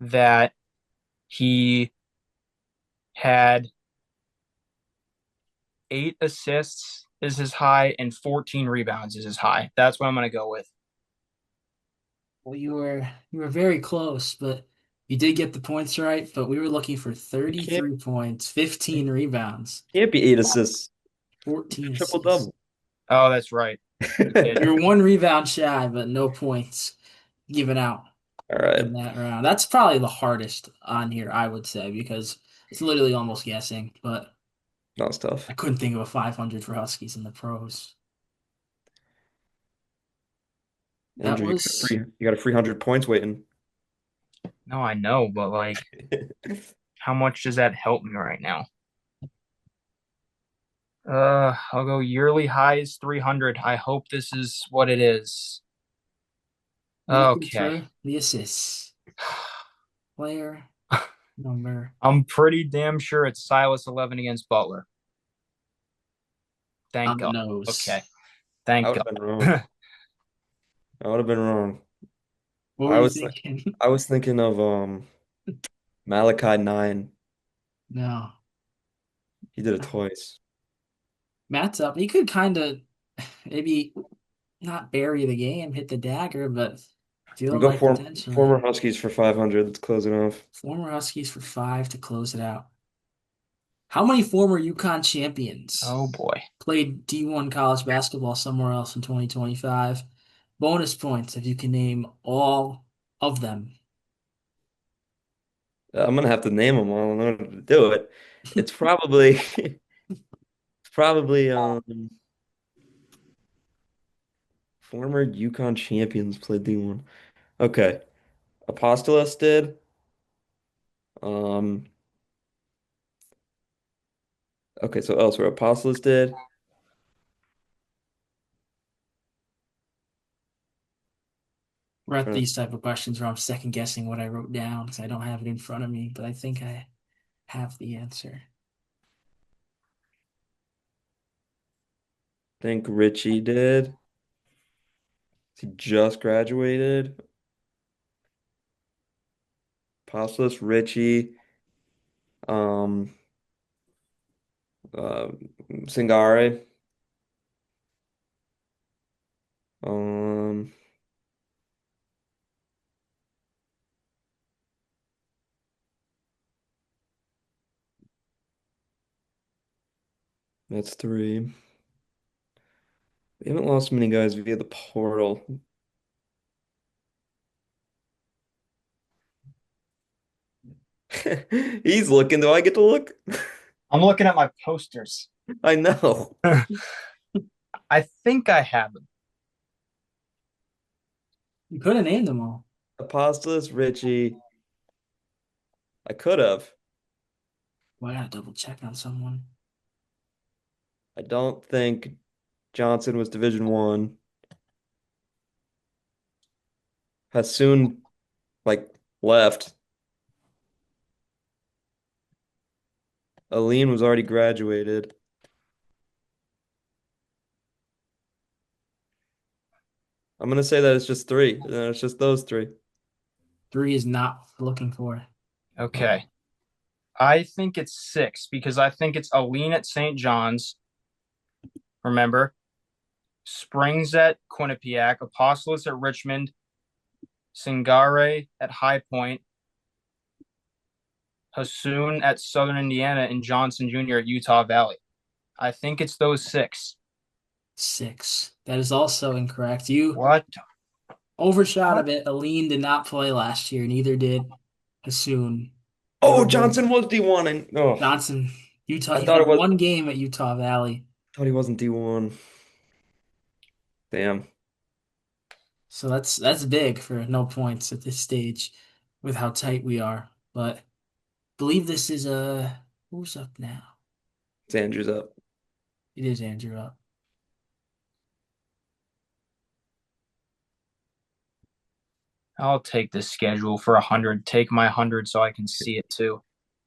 that he had 8 assists is his high and 14 rebounds is his high. That's what I'm going to go with. Well, you were very close, but you did get the points right. But we were looking for It can't 33 points, 15 rebounds, can't be 8 assists. 14 Triple assists. double. Oh, that's right. You did. You're one rebound shy, but no points given out All in right. that round. That's probably the hardest on here, I would say, because it's literally almost guessing. But That was I tough. couldn't think of a 500 for Huskies in the pros. That Andrew, was you got a free 100 points waiting. No, I know, but like, how much does that help me right now? I'll go yearly high is 300. I hope this is what it is. looking Okay. for the assists. Player number. I'm pretty damn sure it's Silas 11 against Butler. On Thank the God. nose. Okay. I Thank would have been wrong. God. I would have been wrong. What were I you was thinking? I was thinking of Malachi 9. No. He did it twice. Matt's up. He could kind of maybe not bury the game, hit the dagger, but feel We go like for former potentially. Huskies for 500. Let's close it off. Former Huskies for five to close it out. How many former UConn champions Oh boy. played D1 college basketball somewhere else in 2025? Bonus points if you can name all of them. I'm gonna have to name them all in order to do it. It's probably it's probably former UConn champions played D1. Okay. Apostolos did. Um, okay, so elsewhere, Apostolos did. We're at Trying to these type of questions where I'm second guessing what I wrote down because I don't have it in front of me, but I think I have the answer. think Richie did. He just graduated. Apostolos, Richie, um, uh, Singare. Um, that's three. We haven't lost many guys via the portal. He's looking. Do I get to look? I'm looking at my posters. I know. I think I have them. You could have named them all. Apostolos, Richie. I could have. Well, I gotta double check on someone. I don't think Johnson was Division One. Hassoon like left. Aline was already graduated. I'm gonna say that it's just three. It's just those three. Three is not looking for. Okay. I think it's six because I think it's Aline at St. John's. Remember, Springs at Quinnipiac, Apostles at Richmond, Singare at High Point, Hassoun at Southern Indiana, and Johnson Jr. at Utah Valley. I think it's those six. Six. That is also incorrect. You What? overshot a What? bit. Aline did not play last year, neither did Hassoun. They Oh, were both Johnson was D1 and Johnson, Utah. I He thought it played was one game at Utah Valley. thought he wasn't D1. Damn. So that's big for no points at this stage with how tight we are. But I believe this is who's up now? It's Andrew's up. It is Andrew up. I'll take this schedule for 100. Take my 100 so I can see it too.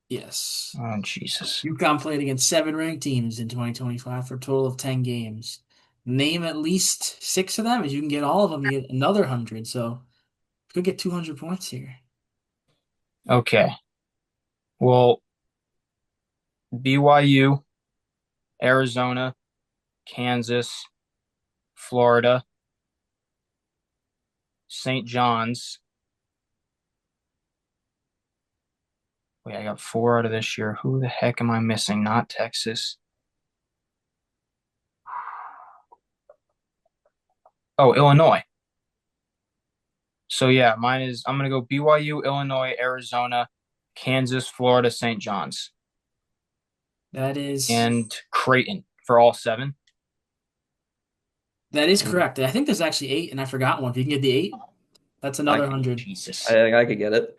Yes. Oh, Jesus. UConn played against seven ranked teams in 2025 for a total of 10 games. Name at least six of them. If you can get all of them, you get another 100. So you could get 200 points here. Okay. Well, BYU, Arizona, Kansas, Florida, St. John's. Wait, I got four out of this year. Who the heck am I missing? Not Texas. Oh, Illinois. So yeah, mine is I'm gonna go BYU, Illinois, Arizona, Kansas, Florida, St. John's, That is and Creighton for all seven. that is Mm. correct. I think there's actually eight, and I forgot one. If you can get the eight, that's I another 100. Jesus. I could get it.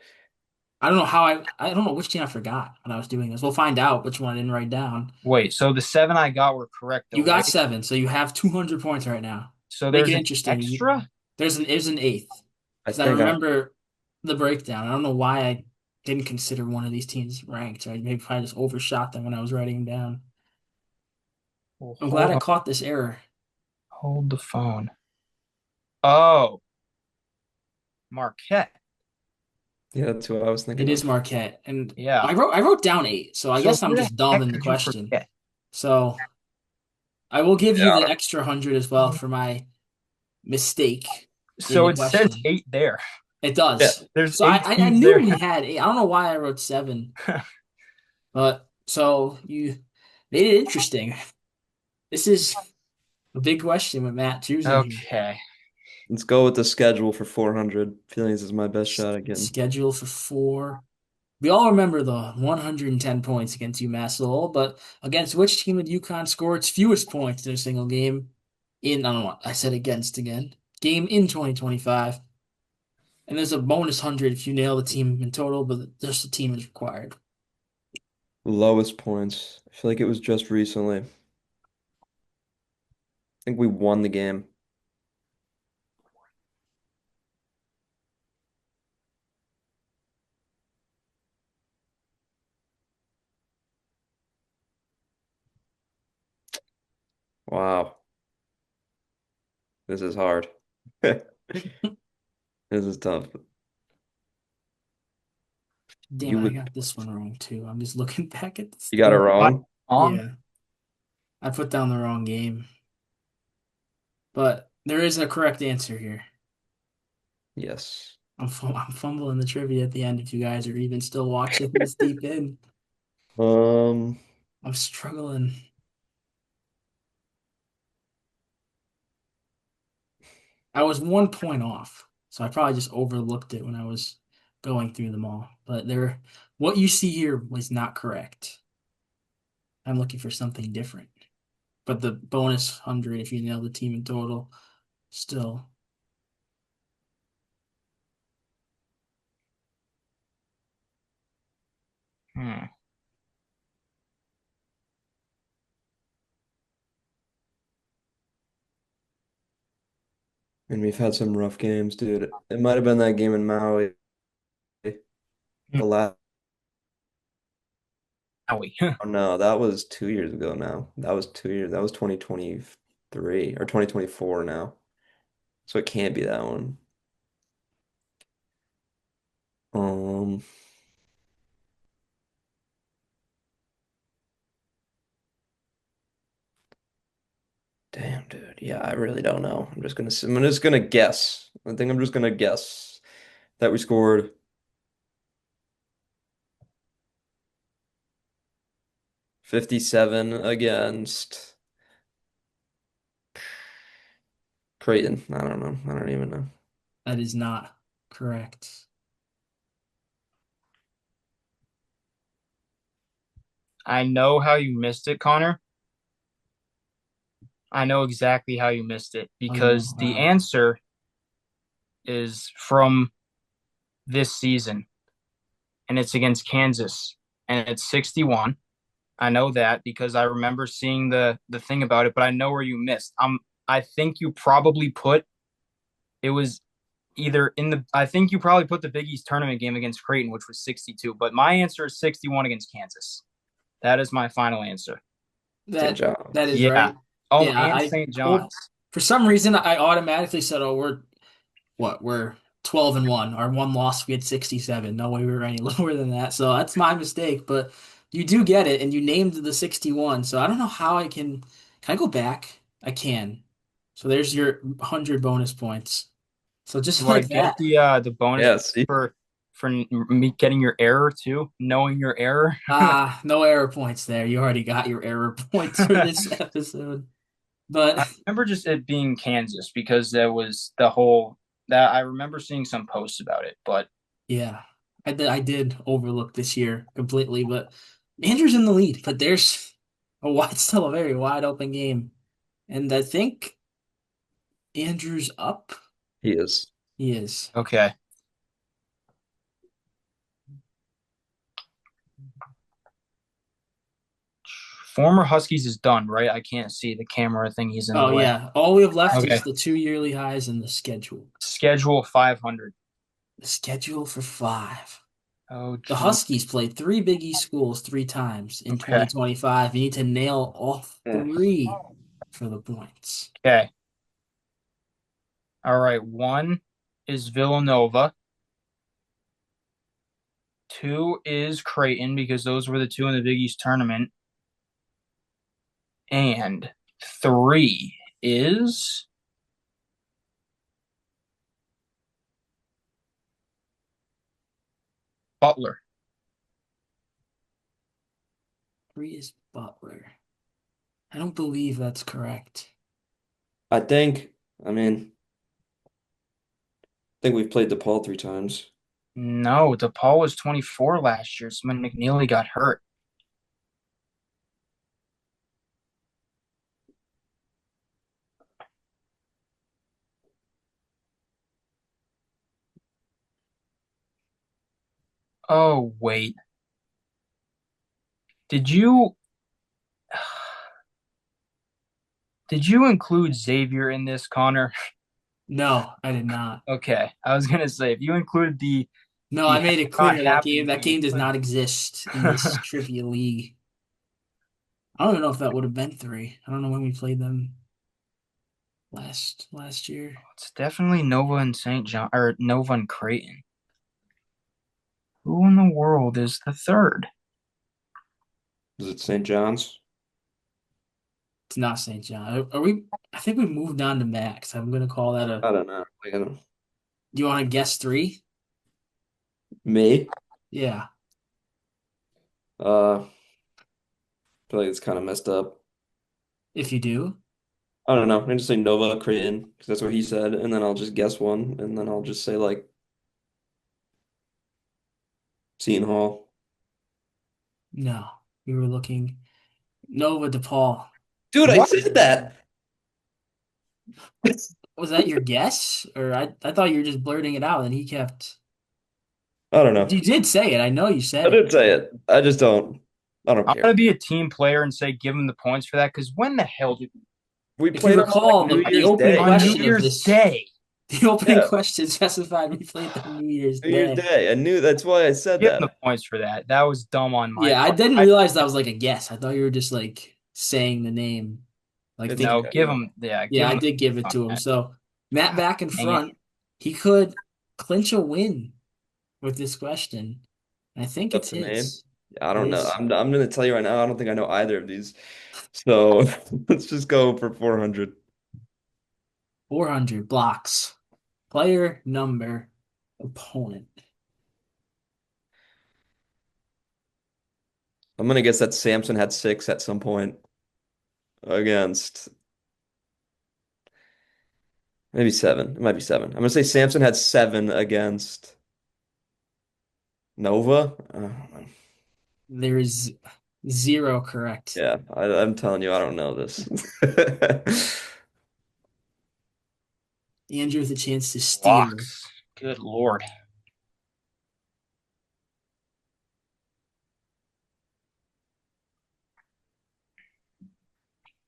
I don't know how I don't know which team I forgot when I was doing this. We'll find out which one I didn't write down. Wait, so the seven I got were correct You though, got right? seven, so you have 200 points right now. So Make there's it an interesting. extra? There's an eighth I because I think I remember the breakdown. I don't know why I didn't consider one of these teams ranked. I maybe I just overshot them when I was writing them down. Well, I'm glad hold I on. caught this error. Hold the phone. Oh, Marquette. yeah, that's who I was It thinking is of. Marquette, and Yeah. I wrote down eight, so I So guess who I'm the just dumb heck in the could you question. forget? So I will give you the Yeah. extra 100 as well for my mistake in So the it says question. eight there. It Yeah. does. There's So eight I teams knew there. we had eight. I don't know why I wrote seven, but so you made it interesting. This is a big question with Matt choosing here. Okay. Let's go with the schedule for 400. Feeling this is my best shot at getting. Schedule for four. We all remember the 110 points against UMass Lowell, but against which team did UConn score its fewest points in a single game I don't know what I said against again. Game in 2025. And there's a bonus 100 if you nail the team in total, but just the team is required. Lowest points. I feel like it was just recently. I think we won the game. Wow. This is hard. This is tough. Damn You it, I would got this one wrong too. I'm just looking back at this. you got it What? wrong? Wrong? Yeah, I put down the wrong game. But there is a correct answer here. Yes. I'm fumbling the trivia at the end if you guys are even still watching this deep in. Um, I'm struggling. I was 1 point off, so I probably just overlooked it when I was going through them all. But what you see here was not correct. I'm looking for something different. But the bonus 100 if you nail the team in total, still. Hmm. And we've had some rough games, dude. It might have been that game in Maui, the last. Maui. Oh, no, that was 2 years ago now. That was 2 years. That was 2023 or 2024 now. So it can't be that one. Um, damn, dude. Yeah, I really don't know. I'm just gonna guess. I think I'm just gonna guess that we scored 57 against Creighton. I don't know. I don't even know. That is not correct. I know how you missed it, Connor. I know exactly how you missed it Oh, you know because the how. answer is from this season and it's against Kansas and it's 61. I know that because I remember seeing the thing about it, but I know where you missed. I think you probably put it was either in the I think you probably put the Big East tournament game against Creighton, which was 62, but my answer is 61 against Kansas. That is my final answer. St. That that is John's. Yeah. right. Oh, Yeah, and I St. well, John's. for some reason I automatically said, "Oh, we're 12 and 1. Our one loss we had 67. No way we were any lower than that." So that's my mistake, but you do get it and you named the 61. So I don't know how I go back? I can. So there's your 100 bonus points. So just Do I like get that. the bonus Yeah, see? for me getting your error too, knowing your error? Ah, no error points there. You already got your error points for this episode. But I remember just it being Kansas because there was the whole that I remember seeing some posts about it, but yeah, I did overlook this year completely, but Andrew's in the lead, but there's still a very wide open game. And I think Andrew's up. He is. He is. okay. Former Huskies is done, right? I can't see the camera thing. He's in the Oh way. yeah. All we have left Okay. is the two yearly highs and the schedule. Schedule 500. The schedule for five. Oh, The gee. Huskies played three Big East schools three times in Okay. 2025. You need to nail all Mm. three for the points. Okay. All right. One is Villanova. Two is Creighton because those were the two in the Big East tournament. And three is Butler. Three is Butler. I don't believe that's correct. I think, I mean, I think we've played DePaul 3 times. No, DePaul was 24 last year. So when McNeely got hurt. Oh, wait. Did you did you include Xavier in this, Connor? No, I did not. Okay. I was gonna say if you included No, I the made it not clear happening that game. game does not exist in this trivia league. I don't even know if that would have been three. I don't know when we played them last year. It's definitely Nova and St. John or Nova and Creighton. Who in the world is the third? Is it St. John's? It's not St. John. Are we? I think we moved on to Max. I'm gonna call that a. I don't know. Like, I don't, Do you want to guess three? me? Yeah, I feel like it's kind of messed up. if you do. I don't know. I just say Nova Creighton because that's what he said, and then I'll just guess one, and then I'll just say like Seton Hall. No, we were looking Nova DePaul. Dude, I What? said that. Was that your guess? Or I thought you were just blurting it out and he kept. I don't know. You did say it. I know you I said it. did say it. I just don't. I don't I'm care. gonna be a team player and say give him the points for that because when the hell did We If you played them on like recall, New the Year's opening Day on New question of too. Year's this, Day the opening Yeah, question specified we played on New Year's New Year's Day. Day. I knew that's why I said give him the that. points for that? That was dumb on my Yeah, I part. didn't realize that was like a guess. I thought you were just like saying the name, like It's thinking. No, okay. give him yeah, give Yeah, I him the did give points it on to him. that. So Matt God back in dang it. front, he could clinch a win with this question. I think it's What's the name? his. I It don't know. is I'm gonna tell you right now, I don't think I know either of these. So let's just go for 400. 400 blocks. Player, number, opponent. I'm gonna guess that Samson had six at some point against maybe seven. It might be seven. I'm gonna say Samson had seven against Nova. There is zero correct. Yeah, I'm telling you, I don't know this. Andrew with a chance to steal. Blocks. Good Lord.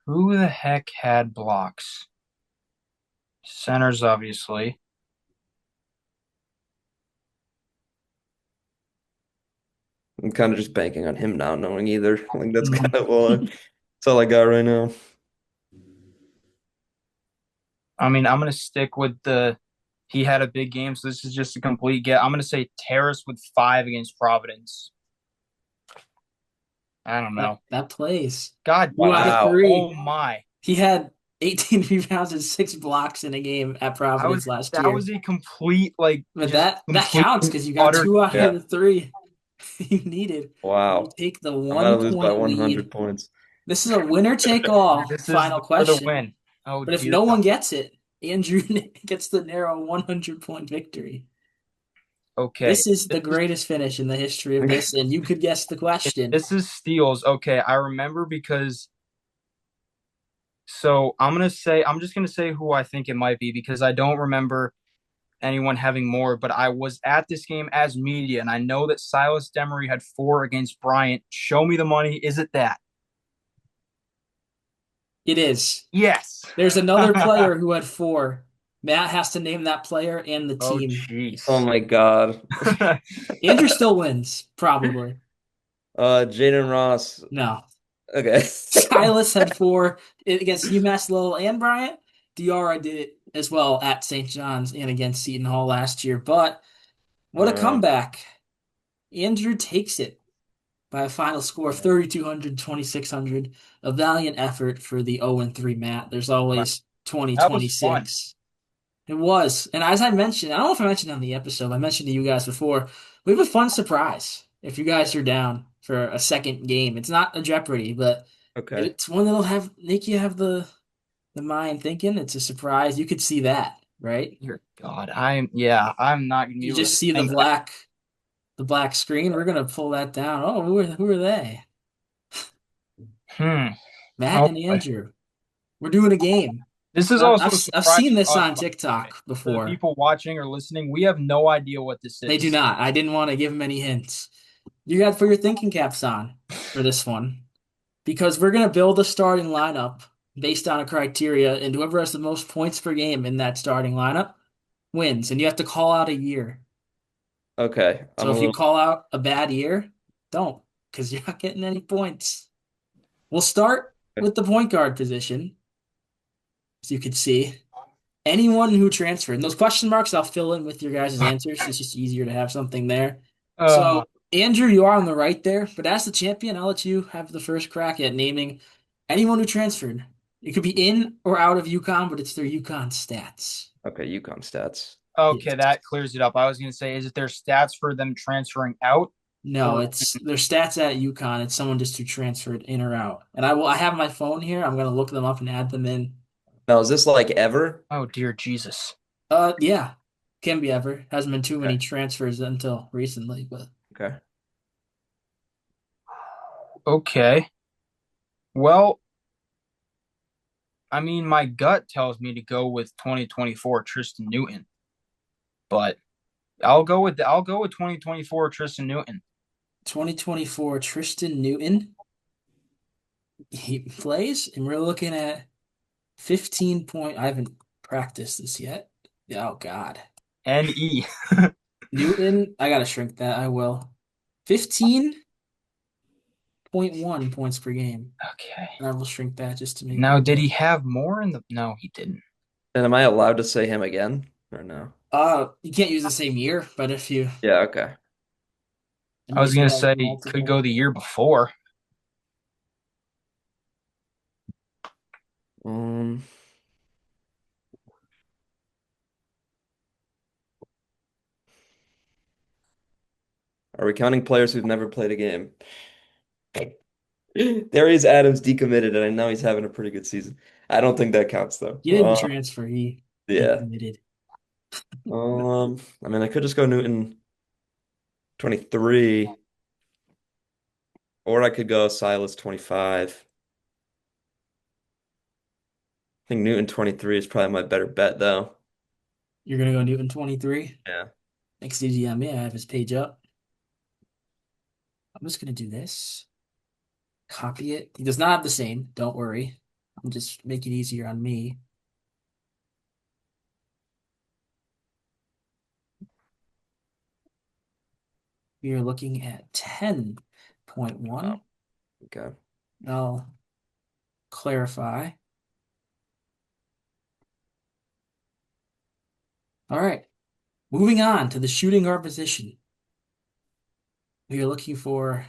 Who the heck had blocks? Centers, obviously. I'm kind of just banking on him not knowing either. Like that's Mhm. kind of that's all I got right now. I mean, I'm gonna stick with the he had a big game, so this is just a complete get. I'm gonna say Terrace with 5 against Providence. I don't That know. that plays. God, Wow. oh Two out of 3. my. He had 18 rebounds and 6 blocks in a game at I was Providence last that year. was a complete like But just that complete counts because you got utter 2 out of Yeah. the 3 you needed. You Wow. take the I'm about one to lose by point lead. 100 points. This is a winner take all this is final for the question. win. Oh But if dear no God. one gets it, Andrew gets the narrow 100-point victory. Okay. This is This the is greatest finish in the history of this, and you could guess the question. this is steals. Okay, I remember because so I'm just gonna say who I think it might be because I don't remember anyone having more, but I was at this game as media, and I know that Silas Demery had 4 against Bryant. Show me the money. Is it that? It is. Yes. There's another player who had 4. Matt has to name that player and the Oh, team. Oh jeez. my God. Andrew still wins, probably. Jaden Ross. No. Okay. Silas had 4 against UMass Lowell and Bryant. Diarra did it as well at St. John's and against Seton Hall last year. But what a Uh, comeback. Andrew takes it by a final score of 3,200, 2,600. A valiant effort for the 0-3 Matt. There's always That was fun. 2026. It was. And as I mentioned, I don't know if I mentioned on the episode, I mentioned to you guys before, we have a fun surprise if you guys are down for a second game. It's not a Jeopardy, but okay. it's one that'll have make you have the mind thinking. It's a surprise. You could see that, right? Dear God, I'm not gonna be You able just to see think. the black screen. We're gonna pull that down. Oh, who are they? Hmm. Matt Oh and boy. Andrew. We're doing a game. This is I've, also I've a I've surprise seen for this us, on by the way. TikTok For the before. people watching or listening, we have no idea what this They do is. not. I didn't want to give them any hints. You got to put your thinking caps on for this one because we're gonna build a starting lineup based on a criteria, and whoever has the most points per game in that starting lineup wins. And you have to call out a year. Okay. I'm So a if you little call out a bad year, don't, because you're not getting any points. We'll start with the point guard position, as you can see. Anyone who transferred, and those question marks I'll fill in with your guys' answers. It's just easier to have something there. Uh, So, Andrew, you are on the right there, but as the champion, I'll let you have the first crack at naming anyone who transferred. It could be in or out of UConn, but it's their UConn stats. okay. UConn stats. okay, Yes. that clears it up. I was gonna say, is it their stats for them transferring out No, or it's their stats at UConn. It's someone just who transferred in or out. And I have my phone here. I'm gonna look them up and add them in. Now, is this like ever? oh dear Jesus. Yeah. Can be ever. Hasn't been too Okay. many transfers until recently, but Okay. Okay. Well, I mean, my gut tells me to go with 2024 Tristan Newton, but I'll go with 2024 Tristan Newton. 2024 Tristan Newton. He plays, and we're looking at 15 point. I haven't practiced this yet. Oh God. NE. Newton, I gotta shrink that. I will. 15.1 points per game. Okay. And I will shrink that just to make it Now, did he right. have more in the? No, he didn't. And am I allowed to say him again or no? You can't use the same year, but if you, Yeah, okay. I I mean, was if you gonna have say could go multiple, the year before. Um, are we counting players who've never played a game? Darius Adams decommitted, and I know he's having a pretty good season. I don't think that counts though. he didn't transfer. He Yeah. committed. I mean, I could just go Newton 23, or I could go Silas 25. I think Newton 23 is probably my better bet though. You're gonna go Newton 23. Yeah. Next DGM, yeah, I have his page up. I'm just gonna do this. Copy it. He does not have the same. Don't worry. I'm just making it easier on me. We are looking at Wow. 10.1. Okay. I'll clarify. All right. Moving on to the shooting guard position. We are looking for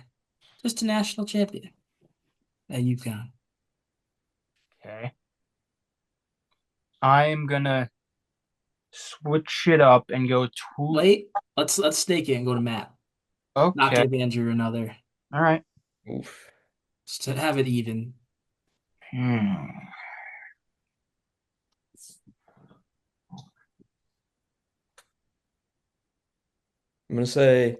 just a national champion at UConn. Okay. I'm gonna switch it up and go two. Wait, let's stake it and go to Matt. Not Okay. give Andrew another. All right. Oof. Just to have it even. Hmm. I'm gonna say,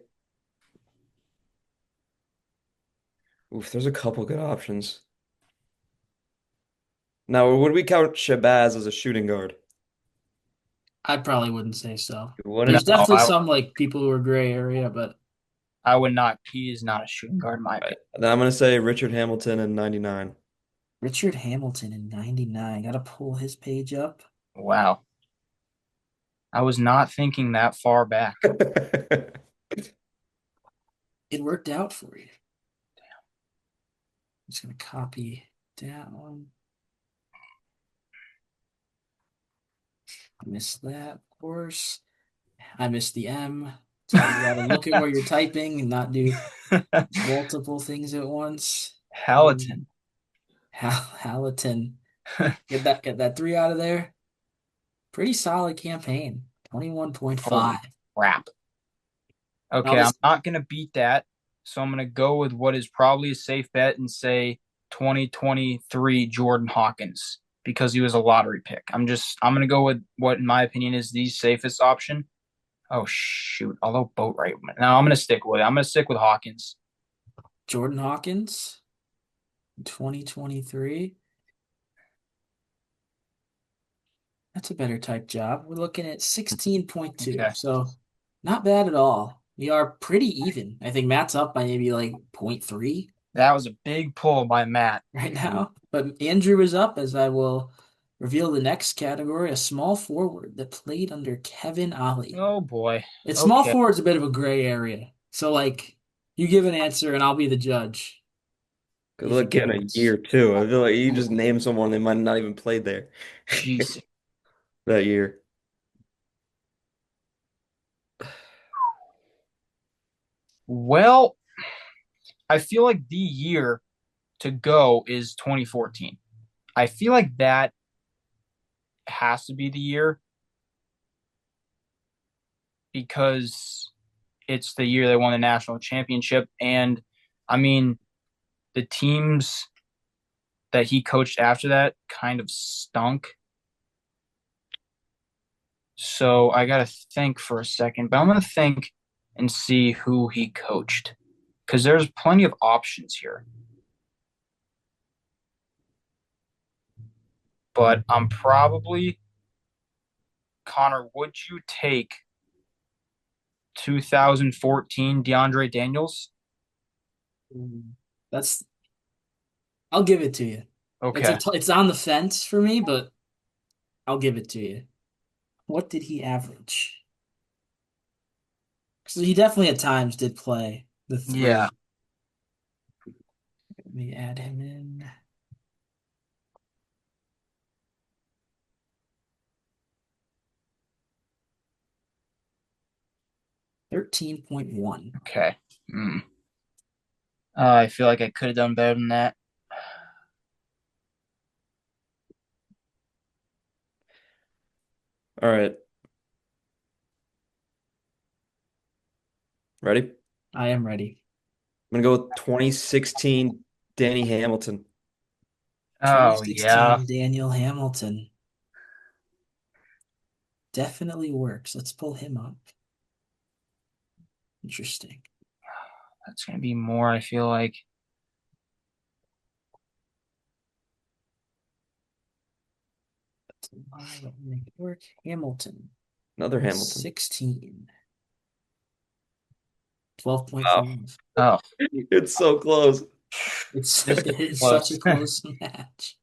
oof, there's a couple good options. Now, would we count Shabazz as a shooting guard? I probably wouldn't say so. You No, There's wouldn't? definitely some like people who are gray area, but I would not. He is not a shooting guard, in my Right. opinion. Then I'm gonna say Richard Hamilton in 99. Richard Hamilton in 99. Gotta pull his page up. Wow. I was not thinking that far back. It worked out for you. I'm just gonna copy down. I missed that, of course. I missed the M. That's why you gotta look at where you're typing and not do multiple things at once. Halliton. Hallaton. Get that three out of there. Pretty solid campaign. Holy 21.5. crap. Now Okay, I'm this not going to beat that. So I'm going to go with what is probably a safe bet and say 2023 Jordan Hawkins because he was a lottery pick. I'm going to go with what, in my opinion, is the safest option. Oh, shoot. Although Boat right. No, I'm going to stick with it. I'm going to stick with Hawkins. Jordan Hawkins, 2023. That's a better type job. We're looking at 16.2. Okay. So not bad at all. We are pretty even. I think Matt's up by maybe like zero point 0.3 That was a big pull by Matt. right now. But Andrew is up as I will reveal the next category, a small forward that played under Kevin Ollie. Oh, boy. It's small Okay. forward's a bit of a gray area. So like you give an answer and I'll be the judge Good if luck it getting a counts. year too. I feel like you just name someone they might not even played there Jeez. that year. Well, I feel like the year to go is 2014. I feel like that has to be the year because it's the year they won the national championship. And I mean, the teams that he coached after that kind of stunk. So I got to think for a second, but I'm going to think and see who he coached because there's plenty of options here. But I'm probably Connor. Would you take 2014 DeAndre Daniels? Mm. That's I'll give it to you. Okay. It's on the fence for me, but I'll give it to you. What did he average? Because he definitely at times did play the Yeah. three. Let me add him in. 13.1. Okay. Mm. I feel like I could have done better than that. All right. Ready? I am ready. I'm gonna go with 2016 Danny Hamilton. Oh yeah. 2016 Daniel Hamilton. Definitely works. Let's pull him up. Interesting. That's gonna be more, I feel like. Let me make it work. Hamilton. Another Hamilton. 16. Wow. 12.5. Oh, It's so close. this is It is such a close. close match.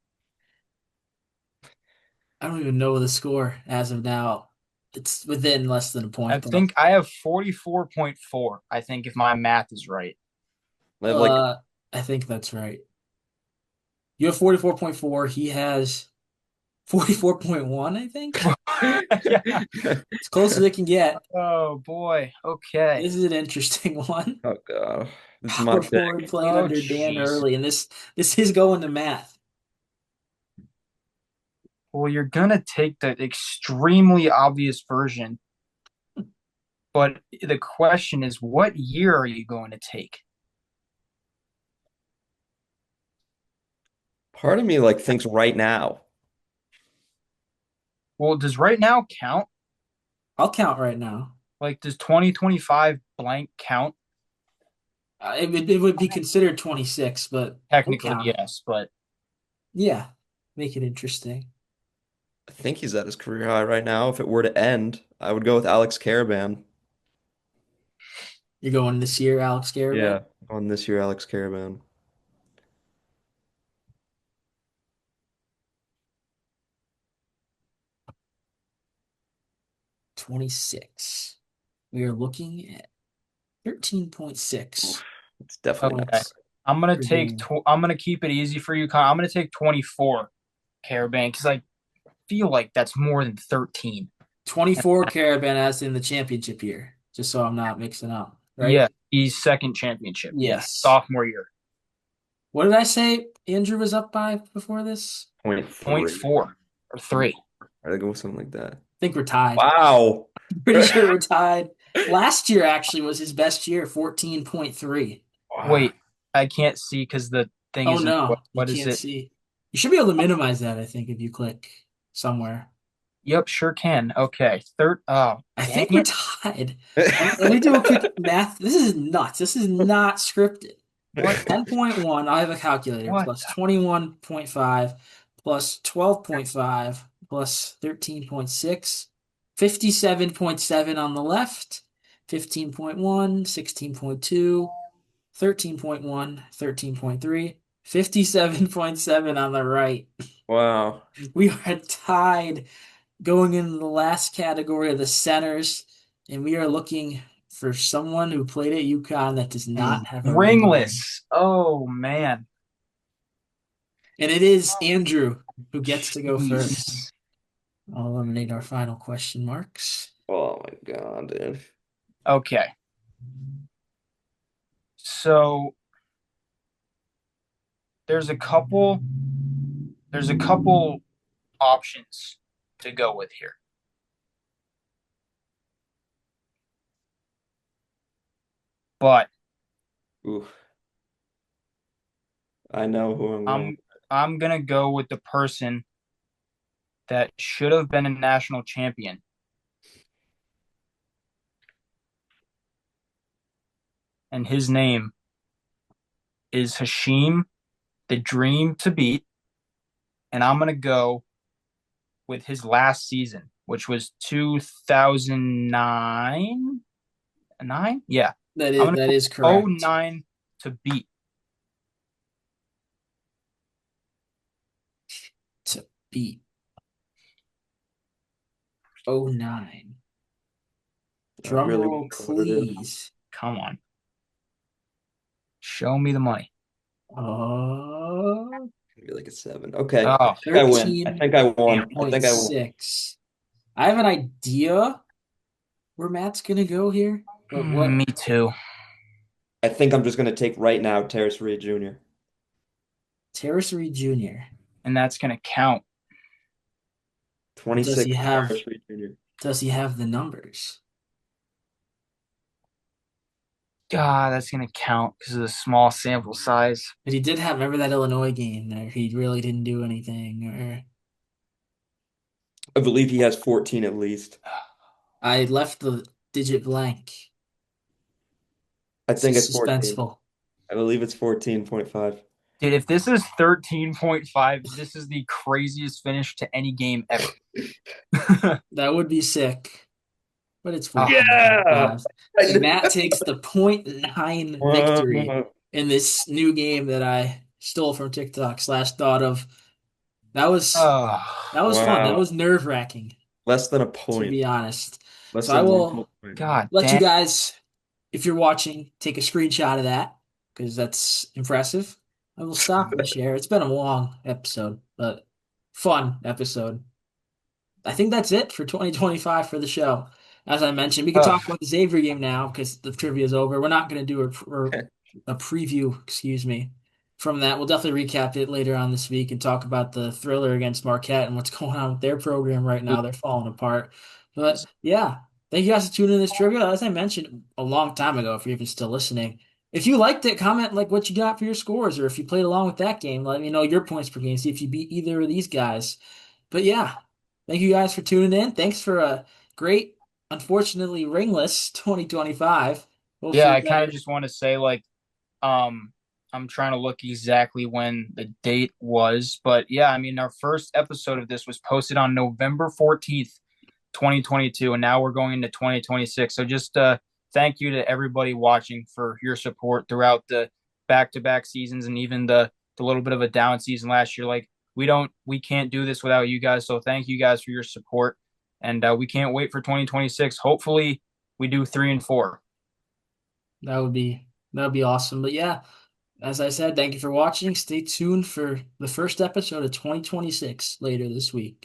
I don't even know the score as of now. It's within less than a I point, though. think I have 44.4, I think, if my math is right. I have like Uh, I think that's right. You have 44.4. He has 44.1, I think. Yeah. It's close as it can get. Oh boy. Okay. This is an interesting one. oh god. This is my Power forward pick. playing Oh under Dan jeez. Early, and this is going to math. Well, you're gonna take the extremely obvious version, but the question is, what year are you going to take? Part of me like thinks right now. Well, does right now count? I'll count right now. Like, does 2025 blank count? It would be considered 26, but we'll Technically, count it. yes, but Yeah, make it interesting. I think he's at his career high right now. If it were to end, I would go with Alex Caravan. You're going this year, Alex Yeah. Garabin. On this year, Alex Caravan. 26. We are looking at 13.6 It's definitely not okay. for Dan. I'm gonna keep it easy for you, I'm gonna take 24 Caravan because I feel like that's more than 13. 24 Caravan as in the championship year, just so I'm not mixing up, Yeah, right? he's second championship. Yeah, Yes. sophomore year. What did I say Andrew was up by before this? point Point 3. four or three. I'd go with something like that. I think we're tied. Wow. Pretty sure we're tied. Last year actually was his best year, 14.3. Wow. Wait, I can't see because the thing Oh isn't. no, you What is can't it? see. You should be able to minimize that, I think, if you click somewhere. Yep, sure can. Okay, third. Oh, I dang think we're it! tied. Let me do a quick math. This is nuts. This is not scripted. What? 10.1, I have a calculator, What? plus 21.5, plus 12.5, plus 13.6, 57.7 on the left, 15.1, 16.2, 13.1, 13.3, 57.7 on the right. Wow. We are tied going into the last category of the centers, and we are looking for someone who played at UConn that does not have a ring on them. Ringless. Oh man. And it is Andrew who gets to go first. Jeez. I'll eliminate our final question marks. Oh my God, dude. Okay. So there's a couple. There's a couple options to go with here, but Ooh, I know who I'm going. I'm I'm gonna go with the person that should have been a national champion and his name is Hashim the Dream to beat, and I'm gonna go with his last season, which was 2009. Nine? Yeah. I'm gonna That go is oh correct. 09 to beat. To beat '09. I Drum really roll, want to know what it is. please. Come on. Show me the money. Maybe like a 7. Okay. I Oh, think I win. I think I damn. won. I think I won. 13.6. I have an idea where Matt's gonna go here, but Me what too. I think I'm just going to take right now Terrace Reed Jr. Terrace Reed Jr. And that's gonna count. But does 26 he have Terrace Reed Jr. the numbers? God, that's gonna count because of the small sample size. But he did have, remember that Illinois game there? He really didn't do anything. Or I believe he has 14 at least. I left the digit blank. I It's think it's just 14. suspenseful. I believe it's 14.5. Dude, if this is 13.5, this is the craziest finish to any game ever. That would be sick, but it's Oh, Yeah. 14.5. And Matt takes the point 0.9 victory in this new game that I stole from TikTok slash thought of. That was that oh, was fun. That Wow. was nerve-wracking, Less than a to point. be honest. Less So I than one will full point. God let you damn. guys, if you're watching, take a screenshot of that because that's impressive. I will stop and share. It's been a long episode, but fun episode. I think that's it for 2025 for the show. As I mentioned, we can Oh, talk about the Xavier game now because the trivia is over. We're not going to do a preview, excuse me, from that. We'll definitely recap it later on this week and talk about the thriller against Marquette and what's going on with their program right now. They're falling apart. But yeah, thank you guys for tuning in this trivia. As I mentioned a long time ago, if you're even still listening, if you liked it, comment like what you got for your scores, or if you played along with that game, let me know your points per game. See if you beat either of these guys. But yeah, thank you guys for tuning in. Thanks for a great, unfortunately ringless 2025. yeah, Hopefully I kind of better. just want to say, like, um, I'm trying to look exactly when the date was, but yeah, I mean, our first episode of this was posted on November 14th, 2022, and now we're going into 2026. So just thank you to everybody watching for your support throughout the back-to-back seasons and even the little bit of a down season last year. Like we can't do this without you guys. So thank you guys for your support, and we can't wait for 2026. Hopefully, we do 3 and 4. That would be awesome. But yeah, as I said, thank you for watching. Stay tuned for the first episode of 2026 later this week.